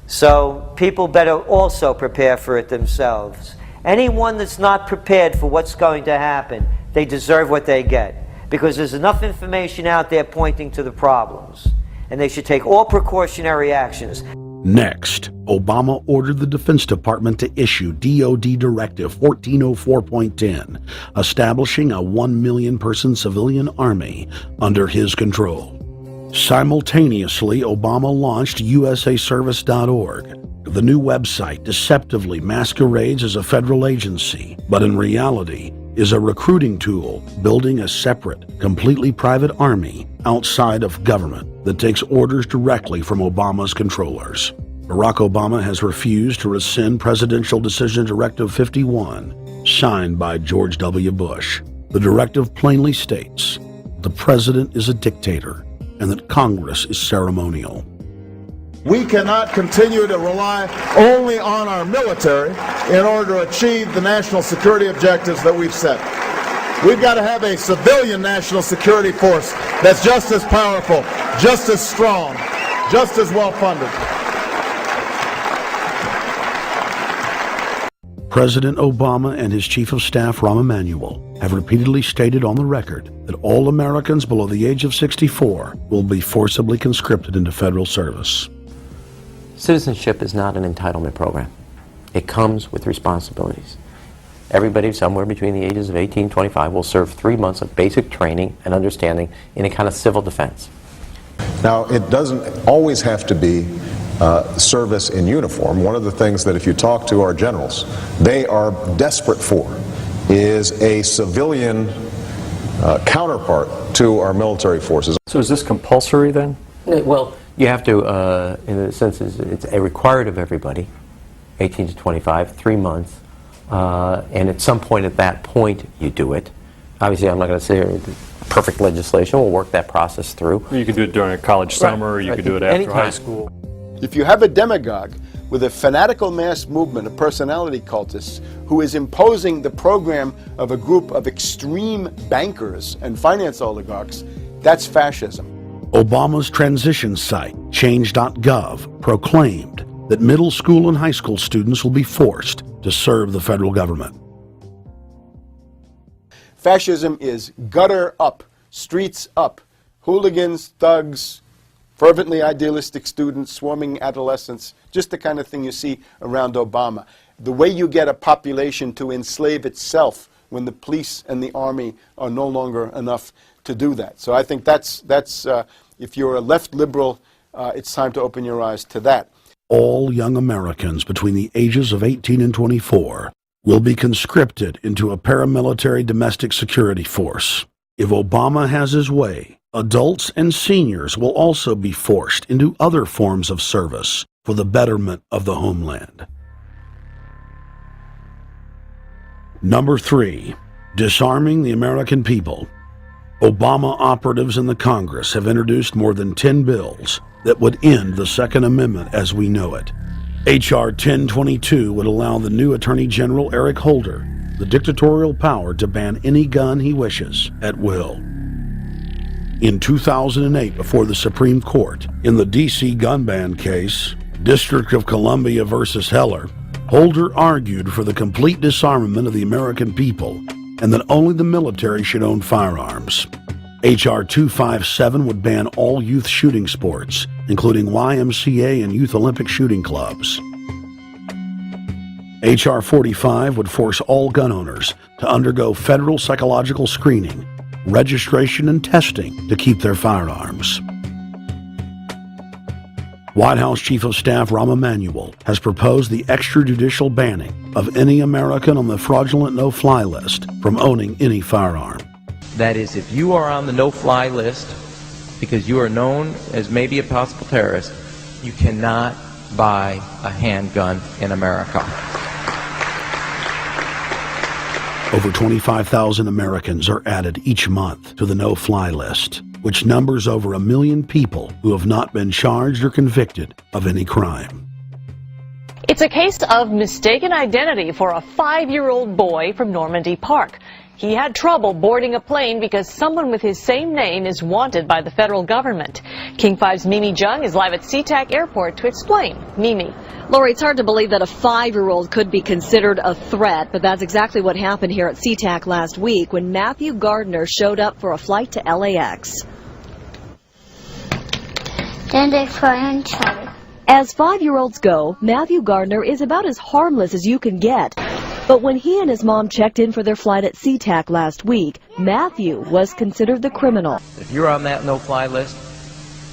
So people better also prepare for it themselves. Anyone that's not prepared for what's going to happen, they deserve what they get, because there's enough information out there pointing to the problems, and they should take all precautionary actions. Next, Obama ordered the Defense Department to issue DoD Directive 1404.10, establishing a 1 million person civilian army under his control. Simultaneously, Obama launched USAService.org. The new website deceptively masquerades as a federal agency, but in reality is a recruiting tool building a separate, completely private army outside of government that takes orders directly from Obama's controllers. Barack Obama has refused to rescind Presidential Decision Directive 51, signed by George W. Bush. The directive plainly states the president is a dictator and that Congress is ceremonial. We cannot continue to rely only on our military in order to achieve the national security objectives that we've set. We've got to have a civilian national security force that's just as powerful, just as strong, just as well funded. President Obama and his Chief of Staff, Rahm Emanuel, have repeatedly stated on the record that all Americans below the age of 64 will be forcibly conscripted into federal service. Citizenship is not an entitlement program. It comes with responsibilities. Everybody somewhere between the ages of 18 and 25 will serve 3 months of basic training and understanding in a kind of civil defense. Now, it doesn't always have to be service in uniform. One of the things that if you talk to our generals, they are desperate for is a civilian counterpart to our military forces. So is this compulsory then? Well, you have to, in a sense, it's a required of everybody, 18 to 25, 3 months, and at some point at that point you do it. Obviously, I'm not going to say perfect legislation. We'll work that process through. You could do it during a college summer, or you could do it after high school. If you have a demagogue with a fanatical mass movement of personality cultists who is imposing the program of a group of extreme bankers and finance oligarchs, that's fascism. Obama's transition site, change.gov, proclaimed that middle school and high school students will be forced to serve the federal government. Fascism is gutter up, streets up, hooligans, thugs, fervently idealistic students, swarming adolescents, just the kind of thing you see around Obama. The way you get a population to enslave itself when the police and the army are no longer enough to do that. So I think that's if you're a left liberal, it's time to open your eyes to that. All young Americans between the ages of 18 and 24 will be conscripted into a paramilitary domestic security force. If Obama has his way, adults and seniors will also be forced into other forms of service for the betterment of the homeland. Number 3, disarming the American people. Obama operatives in the Congress have introduced more than 10 bills that would end the Second Amendment as we know it. H.R. 1022 would allow the new Attorney General Eric Holder the dictatorial power to ban any gun he wishes at will. In 2008, before the Supreme Court, in the D.C. gun ban case, District of Columbia versus Heller, Holder argued for the complete disarmament of the American people and that only the military should own firearms. H.R. 257 would ban all youth shooting sports, including YMCA and Youth Olympic shooting clubs. H.R. 45 would force all gun owners to undergo federal psychological screening, registration, and testing to keep their firearms. White House Chief of Staff Rahm Emanuel has proposed the extrajudicial banning of any American on the fraudulent no-fly list from owning any firearm. That is, if you are on the no-fly list because you are known as maybe a possible terrorist, you cannot buy a handgun in America. Over 25,000 Americans are added each month to the no-fly list, which numbers over 1 million people who have not been charged or convicted of any crime. It's a case of mistaken identity for a 5-year-old boy from Normandy Park. He had trouble boarding a plane because someone with his same name is wanted by the federal government. King 5's Mimi Jung is live at SeaTac Airport to explain. Mimi. Lori, it's hard to believe that a 5-year-old could be considered a threat, but that's exactly what happened here at SeaTac last week when Matthew Gardner showed up for a flight to LAX. As 5-year-olds go, Matthew Gardner is about as harmless as you can get. But when he and his mom checked in for their flight at SeaTac last week, Matthew was considered the criminal. If you're on that no-fly list,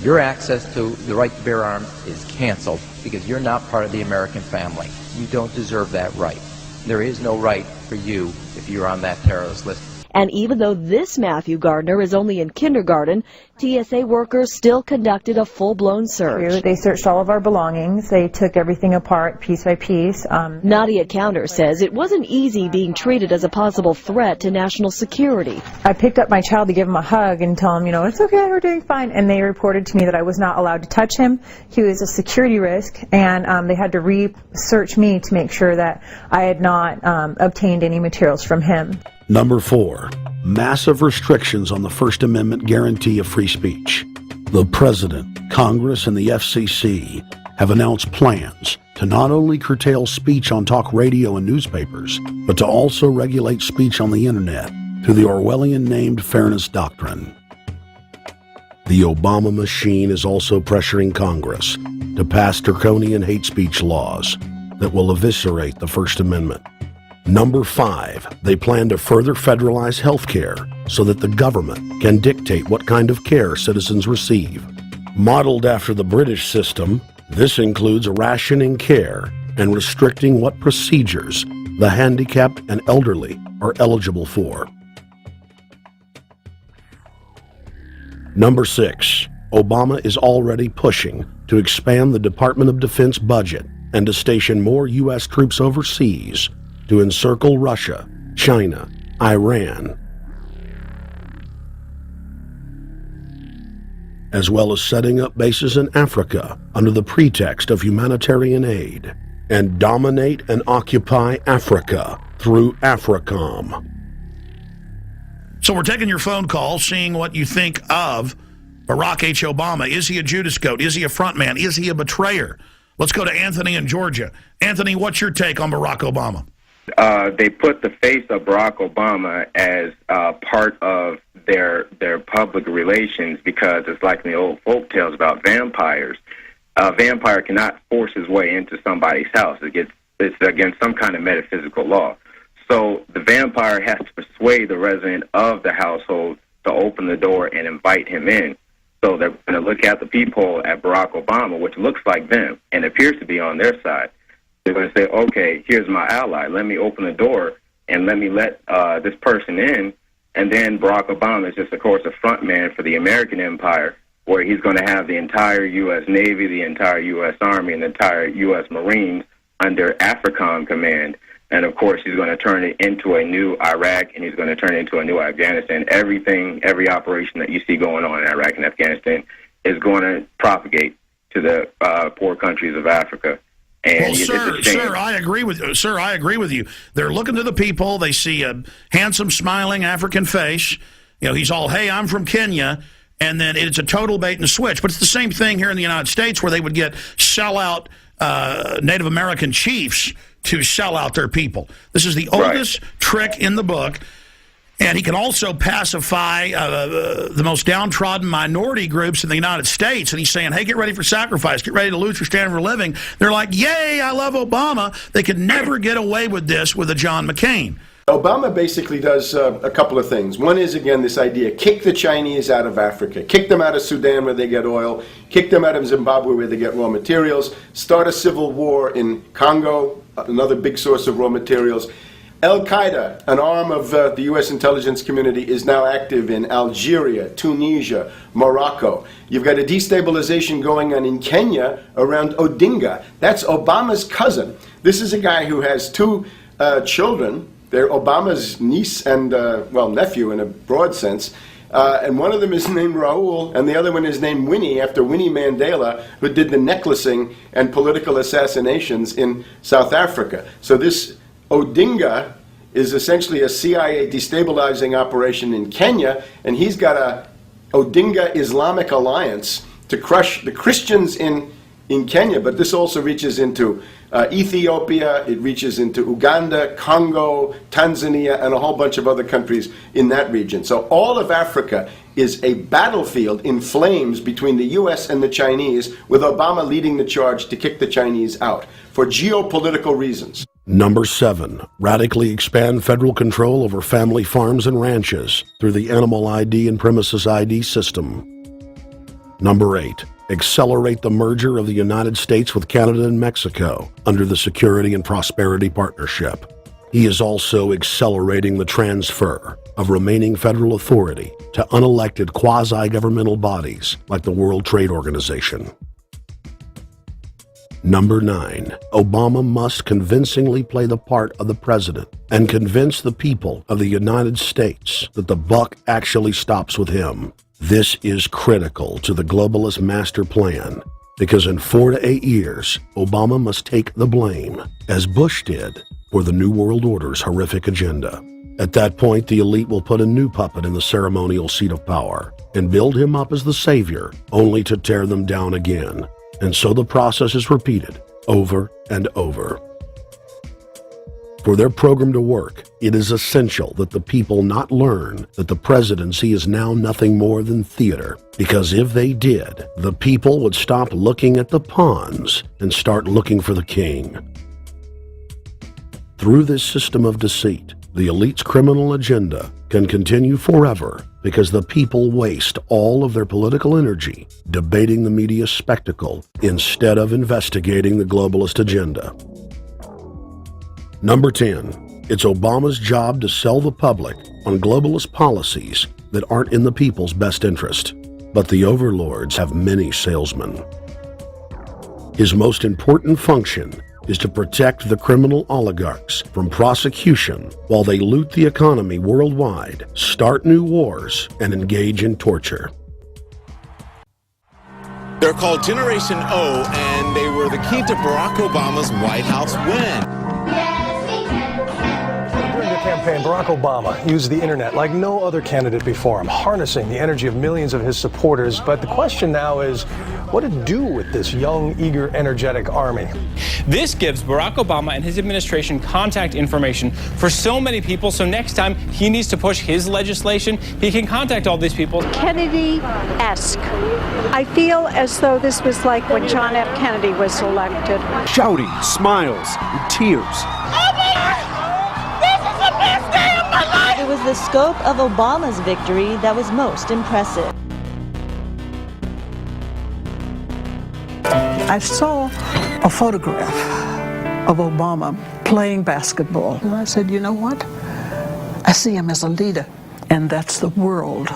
your access to the right to bear arms is canceled because you're not part of the American family. You don't deserve that right. There is no right for you if you're on that terrorist list. And even though this Matthew Gardner is only in kindergarten, TSA workers still conducted a full-blown search. They searched all of our belongings. They took everything apart piece by piece. Nadia Counter says it wasn't easy being treated as a possible threat to national security. I picked up my child to give him a hug and tell him, it's okay, we're doing fine. And they reported to me that I was not allowed to touch him. He was a security risk, and they had to re-search me to make sure that I had not obtained any materials from him. Number 4, massive restrictions on the First Amendment guarantee of free speech. The President, Congress, and the FCC have announced plans to not only curtail speech on talk radio and newspapers, but to also regulate speech on the internet through the Orwellian-named Fairness Doctrine. The Obama machine is also pressuring Congress to pass draconian hate speech laws that will eviscerate the First Amendment. Number 5, they plan to further federalize health care so that the government can dictate what kind of care citizens receive. Modeled after the British system, this includes rationing care and restricting what procedures the handicapped and elderly are eligible for. Number 6, Obama is already pushing to expand the Department of Defense budget and to station more U.S. troops overseas to encircle Russia, China, Iran, as well as setting up bases in Africa under the pretext of humanitarian aid, and dominate and occupy Africa through AFRICOM. So we're taking your phone call, seeing what you think of Barack H. Obama. Is he a Judas goat? Is he a front man? Is he a betrayer? Let's go to Anthony in Georgia. Anthony, what's your take on Barack Obama? They put the face of Barack Obama as part of their public relations because it's like in the old folk tales about vampires. A vampire cannot force his way into somebody's house. It's against some kind of metaphysical law. So the vampire has to persuade the resident of the household to open the door and invite him in. So they're going to look at the peephole at Barack Obama, which looks like them and appears to be on their side. They're going to say, okay, here's my ally. Let me open the door and let me let this person in. And then Barack Obama is just, of course, a front man for the American empire, where he's going to have the entire U.S. Navy, the entire U.S. Army, and the entire U.S. Marines under AFRICOM command. And, of course, he's going to turn it into a new Iraq, and he's going to turn it into a new Afghanistan. Every operation that you see going on in Iraq and Afghanistan is going to propagate to the poor countries of Africa. And well, sir, I agree with you. They're looking to the people. They see a handsome, smiling African face. You know, he's all, hey, I'm from Kenya. And then it's a total bait and switch. But it's the same thing here in the United States where they would get sellout Native American chiefs to sell out their people. This is the oldest trick in the book. And he can also pacify the most downtrodden minority groups in the United States. And he's saying, hey, get ready for sacrifice. Get ready to lose your standard of living. They're like, yay, I love Obama. They could never get away with this with a John McCain. Obama basically does a couple of things. One is, again, this idea, kick the Chinese out of Africa, kick them out of Sudan where they get oil, kick them out of Zimbabwe where they get raw materials, start a civil war in Congo, another big source of raw materials. Al-Qaeda, an arm of the U.S. intelligence community, is now active in Algeria, Tunisia, Morocco. You've got a destabilization going on in Kenya around Odinga. That's Obama's cousin. This is a guy who has two children. They're Obama's niece and, nephew in a broad sense. And one of them is named Raul, and the other one is named Winnie, after Winnie Mandela, who did the necklacing and political assassinations in South Africa. So this Odinga is essentially a CIA destabilizing operation in Kenya, and he's got a Odinga Islamic Alliance to crush the Christians in Kenya, but this also reaches into Ethiopia, it reaches into Uganda, Congo, Tanzania, and a whole bunch of other countries in that region. So all of Africa is a battlefield in flames between the U.S. and the Chinese, with Obama leading the charge to kick the Chinese out for geopolitical reasons. Number 7, radically expand federal control over family farms and ranches through the Animal ID and Premises ID system. Number 8, accelerate the merger of the United States with Canada and Mexico under the Security and Prosperity Partnership. He is also accelerating the transfer of remaining federal authority to unelected quasi-governmental bodies like the World Trade Organization. Number 9, Obama must convincingly play the part of the president and convince the people of the United States that the buck actually stops with him. This is critical to the globalist master plan because in 4 to 8 years, Obama must take the blame, as Bush did, for the New World Order's horrific agenda. At that point, the elite will put a new puppet in the ceremonial seat of power and build him up as the savior, only to tear them down again. And so the process is repeated over and over. For their program to work, it is essential that the people not learn that the presidency is now nothing more than theater, because if they did, the people would stop looking at the pawns and start looking for the king. Through this system of deceit, the elite's criminal agenda can continue forever because the people waste all of their political energy debating the media spectacle instead of investigating the globalist agenda. Number 10, it's Obama's job to sell the public on globalist policies that aren't in the people's best interest. But the overlords have many salesmen. His most important function is to protect the criminal oligarchs from prosecution while they loot the economy worldwide, start new wars, and engage in torture. They're called Generation O, and they were the key to Barack Obama's White House win. During the campaign, Barack Obama used the internet like no other candidate before him, harnessing the energy of millions of his supporters. But the question now is, what to do with this young, eager, energetic army? This gives Barack Obama and his administration contact information for so many people, so next time he needs to push his legislation, he can contact all these people. Kennedy-esque. I feel as though this was like when John F. Kennedy was elected. Shouting, smiles, and tears. It was the scope of Obama's victory that was most impressive. I saw a photograph of Obama playing basketball. And I said, you know what? I see him as a leader, and that's the world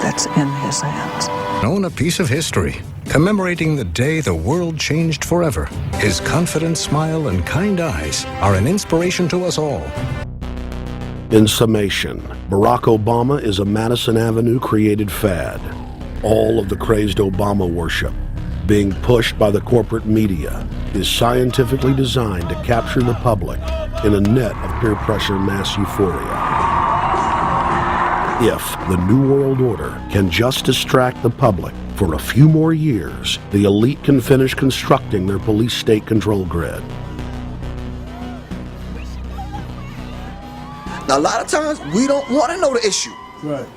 that's in his hands. Own a piece of history, commemorating the day the world changed forever. His confident smile and kind eyes are an inspiration to us all. In summation, Barack Obama is a Madison Avenue created fad. All of the crazed Obama worship, being pushed by the corporate media, is scientifically designed to capture the public in a net of peer pressure mass euphoria. If the New World Order can just distract the public for a few more years, the elite can finish constructing their police state control grid. Now, a lot of times, we don't want to know the issue. Right.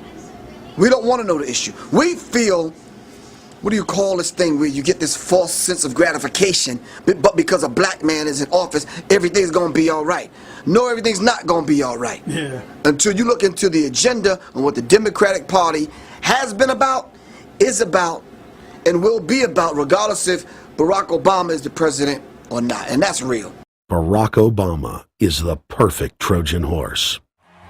We don't want to know the issue. We feel, what do you call this thing where you get this false sense of gratification, but because a black man is in office, everything's going to be all right. No, everything's not going to be all right. Yeah. Until you look into the agenda and what the Democratic Party has been about, is about, and will be about, regardless if Barack Obama is the president or not. And that's real. Barack Obama is the perfect Trojan horse.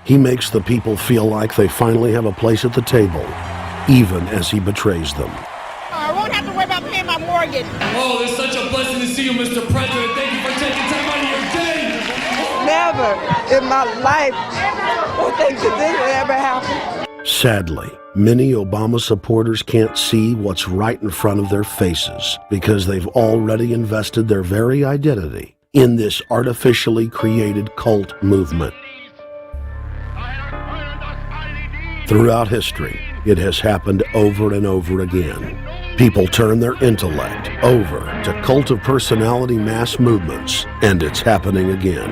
He makes the people feel like they finally have a place at the table, even as he betrays them. I won't have to worry about paying my mortgage. Oh, it's such a blessing to see you, Mr. President. Thank you for taking time out of your day. Never in my life will things like this ever happen. Sadly, many Obama supporters can't see what's right in front of their faces because they've already invested their very identity in this artificially created cult movement. Throughout history, it has happened over and over again. People turn their intellect over to cult of personality mass movements, and it's happening again.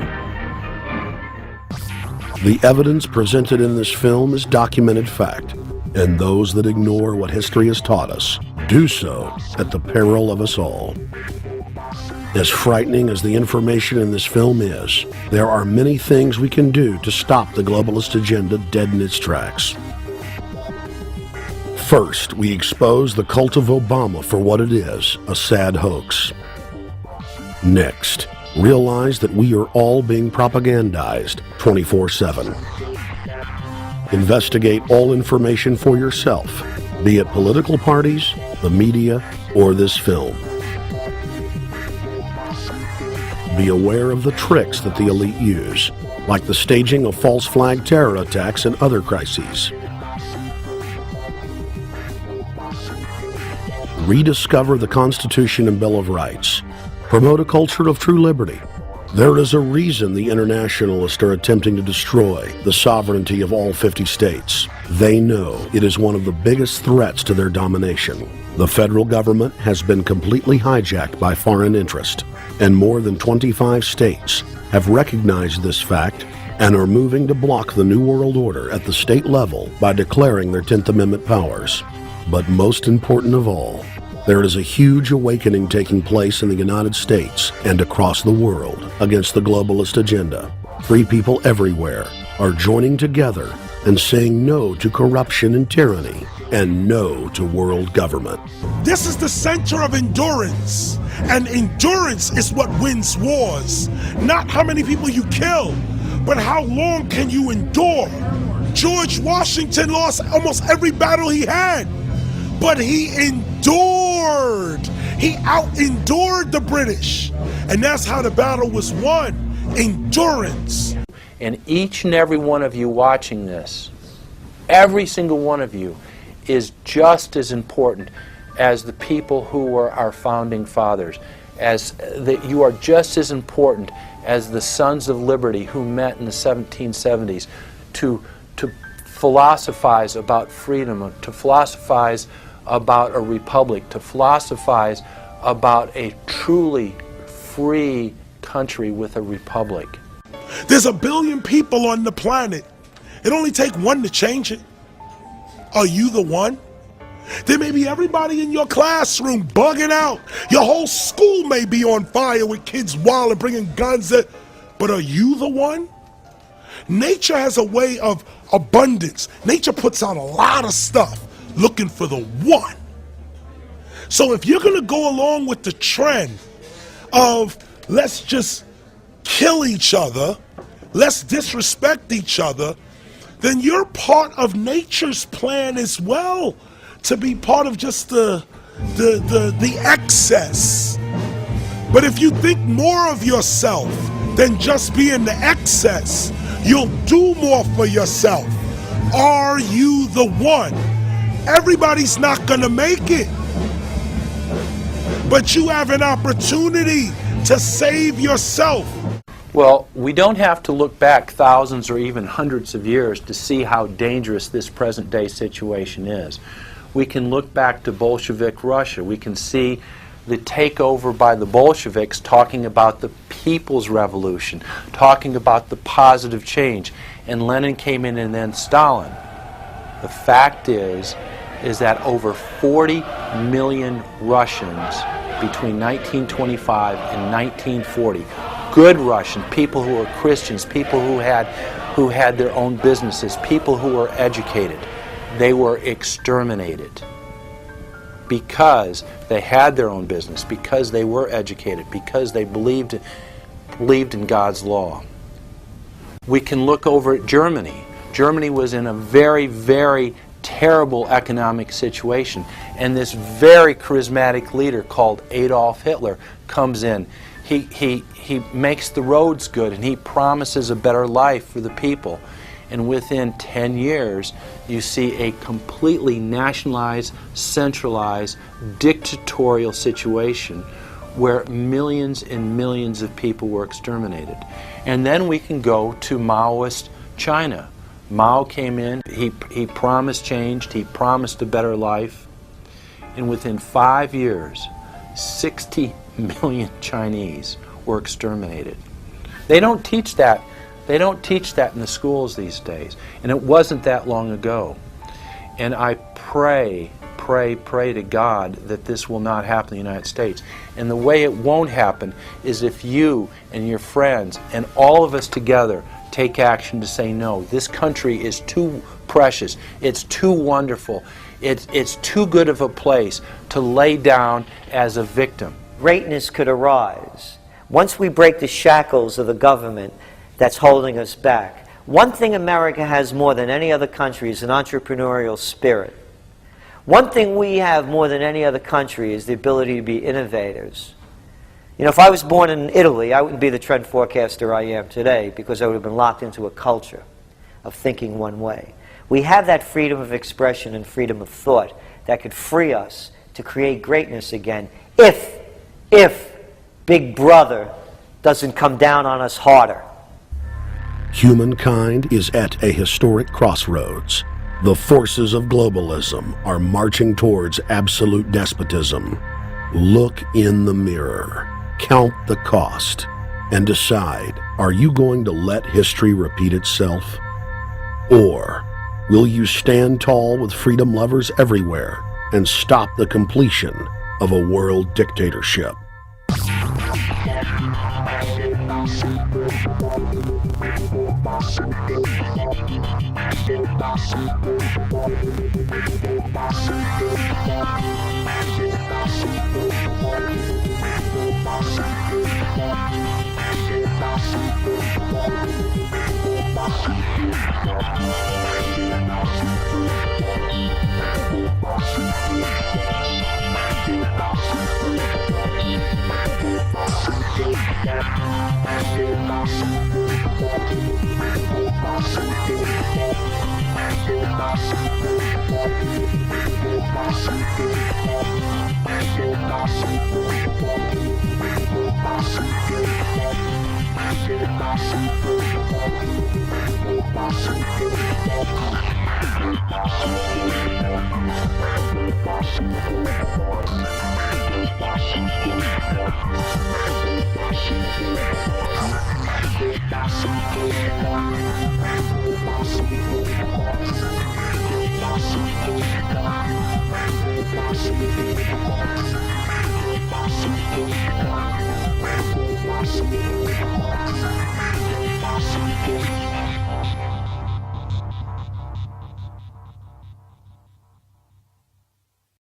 The evidence presented in this film is documented fact, and those that ignore what history has taught us do so at the peril of us all. As frightening as the information in this film is, there are many things we can do to stop the globalist agenda dead in its tracks. First, we expose the cult of Obama for what it is, a sad hoax. Next, realize that we are all being propagandized 24/7. Investigate all information for yourself, be it political parties, the media, or this film. Be aware of the tricks that the elite use, like the staging of false flag terror attacks and other crises. Rediscover the Constitution and Bill of Rights. Promote a culture of true liberty. There is a reason the internationalists are attempting to destroy the sovereignty of all 50 states. They know it is one of the biggest threats to their domination. The federal government has been completely hijacked by foreign interest, and more than 25 states have recognized this fact and are moving to block the New World Order at the state level by declaring their 10th Amendment powers. But most important of all, there is a huge awakening taking place in the United States and across the world against the globalist agenda. Free people everywhere are joining together and saying no to corruption and tyranny and no to world government. This is the center of endurance, and endurance is what wins wars. Not how many people you kill, but how long can you endure? George Washington lost almost every battle he had, but he endured. He out-endured the British. And that's how the battle was won. Endurance. And each and every one of you watching this, every single one of you, is just as important as the people who were our founding fathers. You are just as important as the Sons of Liberty who met in the 1770s to philosophize about freedom, to philosophize about a republic, to philosophize about a truly free country with a republic. There's 1 billion people on the planet. It only takes one to change it. Are you the one? There may be everybody in your classroom bugging out. Your whole school may be on fire with kids wild and bringing guns. But are you the one? Nature has a way of abundance. Nature puts out a lot of stuff looking for the one. So if you're going to go along with the trend of let's just kill each other, let's disrespect each other, then you're part of nature's plan as well, to be part of just the excess. But if you think more of yourself than just being the excess, you'll do more for yourself. Are you the one? Everybody's not gonna make it, but you have an opportunity to save yourself. Well, we don't have to look back thousands or even hundreds of years to see how dangerous this present day situation is. We can look back to Bolshevik Russia. We can see the takeover by the Bolsheviks talking about the people's revolution, talking about the positive change. And Lenin came in, and then Stalin. The fact is that over 40 million Russians between 1925 and 1940, good Russian, people who were Christians, people who had their own businesses, people who were educated, they were exterminated because they had their own business, because they were educated, because they believed in God's law. We can look over at Germany. Germany was in a very, very terrible economic situation, and this very charismatic leader called Adolf Hitler comes in. He makes the roads good, and he promises a better life for the people. And within 10 years, you see a completely nationalized, centralized, dictatorial situation where millions and millions of people were exterminated. And then we can go to Maoist China. Mao came in, he promised change, he promised a better life, and within 5 years, 60 million Chinese were exterminated. They don't teach that. They don't teach that in the schools these days, and it wasn't that long ago. And I pray to God that this will not happen in the United States. And the way it won't happen is if you and your friends and all of us together take action to say no. This country is too precious. It's too wonderful. It's too good of a place to lay down as a victim. Greatness could arise once we break the shackles of the government that's holding us back. One thing America has more than any other country is an entrepreneurial spirit. One thing we have more than any other country is the ability to be innovators. You know, if I was born in Italy, I wouldn't be the trend forecaster I am today, because I would have been locked into a culture of thinking one way. We have that freedom of expression and freedom of thought that could free us to create greatness again if Big Brother doesn't come down on us harder. Humankind is at a historic crossroads. The forces of globalism are marching towards absolute despotism. Look in the mirror, count the cost, and decide, are you going to let history repeat itself? Or will you stand tall with freedom lovers everywhere and stop the completion of a world dictatorship? Thank you.